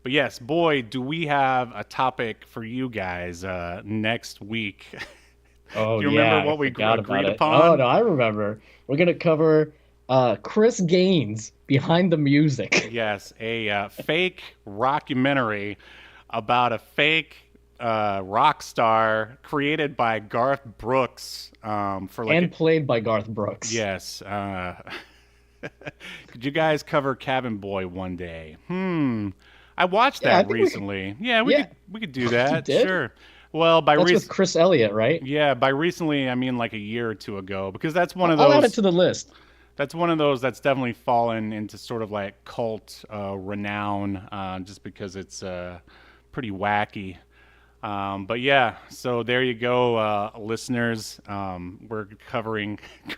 yes, boy, do we have a topic for you guys next week.
Oh,
do you remember what we agreed upon?
Oh, no, I remember. We're going to cover Chris Gaines Behind the Music.
Yes, a fake rockumentary about a fake rock star created by Garth Brooks for like
and played by Garth Brooks.
Yes. Could you guys cover Cabin Boy one day? I watched that recently. We could do that. Sure. Well, that's
with Chris Elliott, right?
Yeah, by recently I mean like a year or two ago, because that's one of those.
I'll add it to the list.
That's one of those that's definitely fallen into sort of like cult renown, just because it's pretty wacky. But yeah, so there you go, listeners. We're covering. I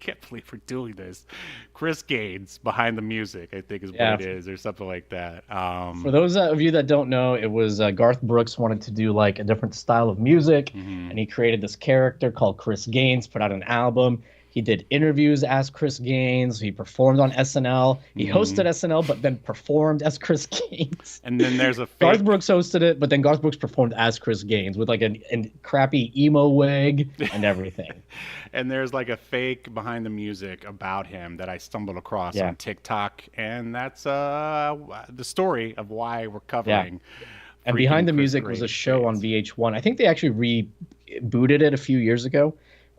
can't believe we're doing this. Chris Gaines Behind the Music, I think is what it is, or something like that.
For those of you that don't know, it was Garth Brooks wanted to do like a different style of music, and he created this character called Chris Gaines, put out an album. He did interviews as Chris Gaines. He performed on SNL. He hosted SNL, but then performed as Chris Gaines.
And then there's a fake...
Garth Brooks hosted it, but then Garth Brooks performed as Chris Gaines with like a crappy emo wig and everything.
And there's like a fake Behind the Music about him that I stumbled across on TikTok, and that's the story of why we're covering.
Yeah. And Behind the Music was a show on VH1. I think they actually rebooted it a few years ago.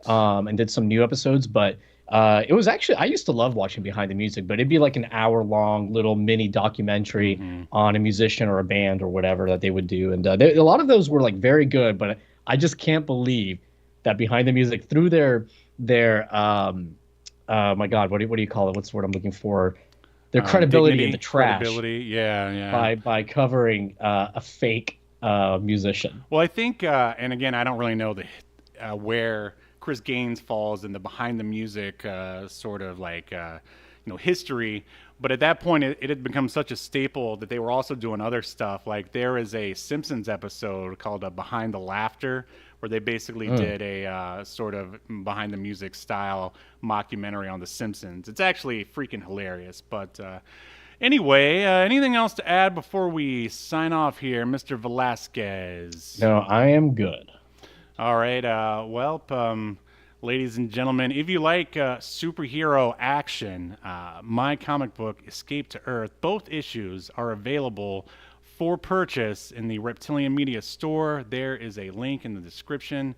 And did some new episodes, but it was actually, I used to love watching Behind the Music, but it'd be like an hour-long little mini documentary on a musician or a band or whatever that they would do, and a lot of those were like very good, but I just can't believe that Behind the Music through their my God, what do you call it? What's the word I'm looking for? Their credibility in the trash. By covering a fake musician.
Well, I think, and again, I don't really know where Chris Gaines falls in the Behind the Music sort of like history, but at that point it had become such a staple that they were also doing other stuff. Like there is a Simpsons episode called Behind the Laughter, where they basically did a sort of Behind the Music style mockumentary on the Simpsons. It's actually freaking hilarious. But anyway, anything else to add before we sign off here, Mr. Velazquez?
No, I am good.
All right. Ladies and gentlemen, if you like superhero action, my comic book, Escape to Earth, both issues are available for purchase in the Reptilian Media store. There is a link in the description,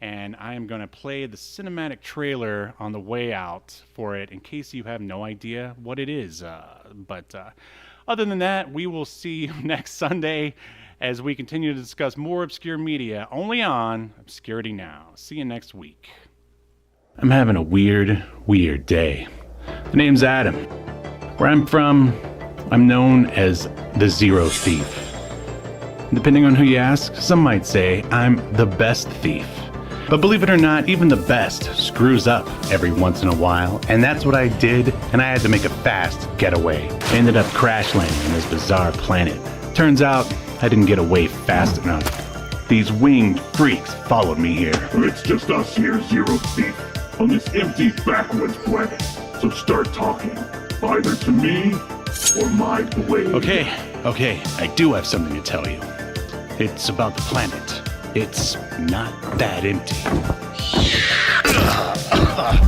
and I am going to play the cinematic trailer on the way out for it in case you have no idea what it is. But other than that, we will see you next Sunday as we continue to discuss more obscure media only on Obscurity Now. See you next week.
I'm having a weird day. The name's Adam. Where I'm from, I'm known as the Zero Thief. Depending on who you ask, some might say I'm the best thief. But believe it or not, even the best screws up every once in a while, and that's what I did, and I had to make a fast getaway. I ended up crash landing on this bizarre planet. Turns out, I didn't get away fast enough. These winged freaks followed me here.
It's just us here, Zero Thief, on this empty backwoods planet. So start talking, either to me or my blade.
Okay, I do have something to tell you. It's about the planet. It's not that empty.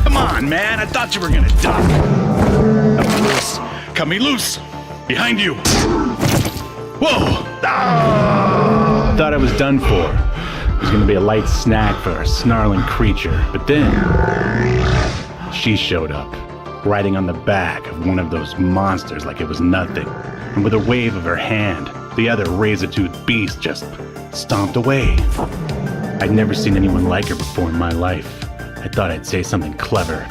Come on, man, I thought you were gonna die. Cut me loose. Cut me loose. Behind you. Whoa!
Thought I was done for. It was gonna be a light snack for a snarling creature, but then she showed up, riding on the back of one of those monsters like it was nothing. And with a wave of her hand, the other razor-toothed beast just stomped away. I'd never seen anyone like her before in my life. I thought I'd say something clever.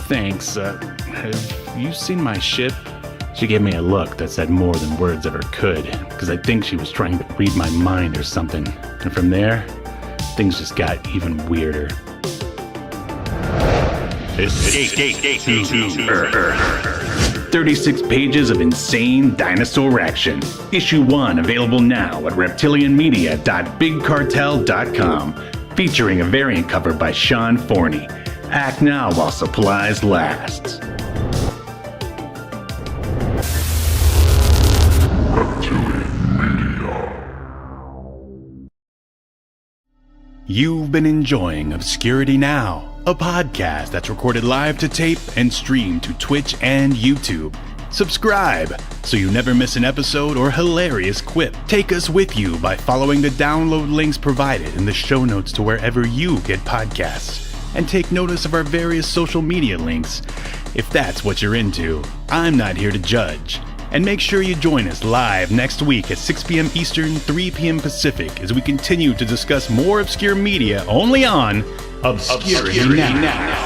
Thanks, have you seen my ship? She gave me a look that said more than words ever could, because I think she was trying to read my mind or something. And from there, things just got even weirder.
Escape to Earth. 36 pages of insane dinosaur action. Issue 1 available now at reptilianmedia.bigcartel.com. Featuring a variant cover by Sean Forney. Act now while supplies last. You've been enjoying Obscurity Now, a podcast that's recorded live to tape and streamed to Twitch and YouTube. Subscribe so you never miss an episode or hilarious quip. Take us with you by following the download links provided in the show notes to wherever you get podcasts. And take notice of our various social media links. If that's what you're into, I'm not here to judge. And make sure you join us live next week at 6 p.m. Eastern, 3 p.m. Pacific as we continue to discuss more obscure media only on Obscurity Now.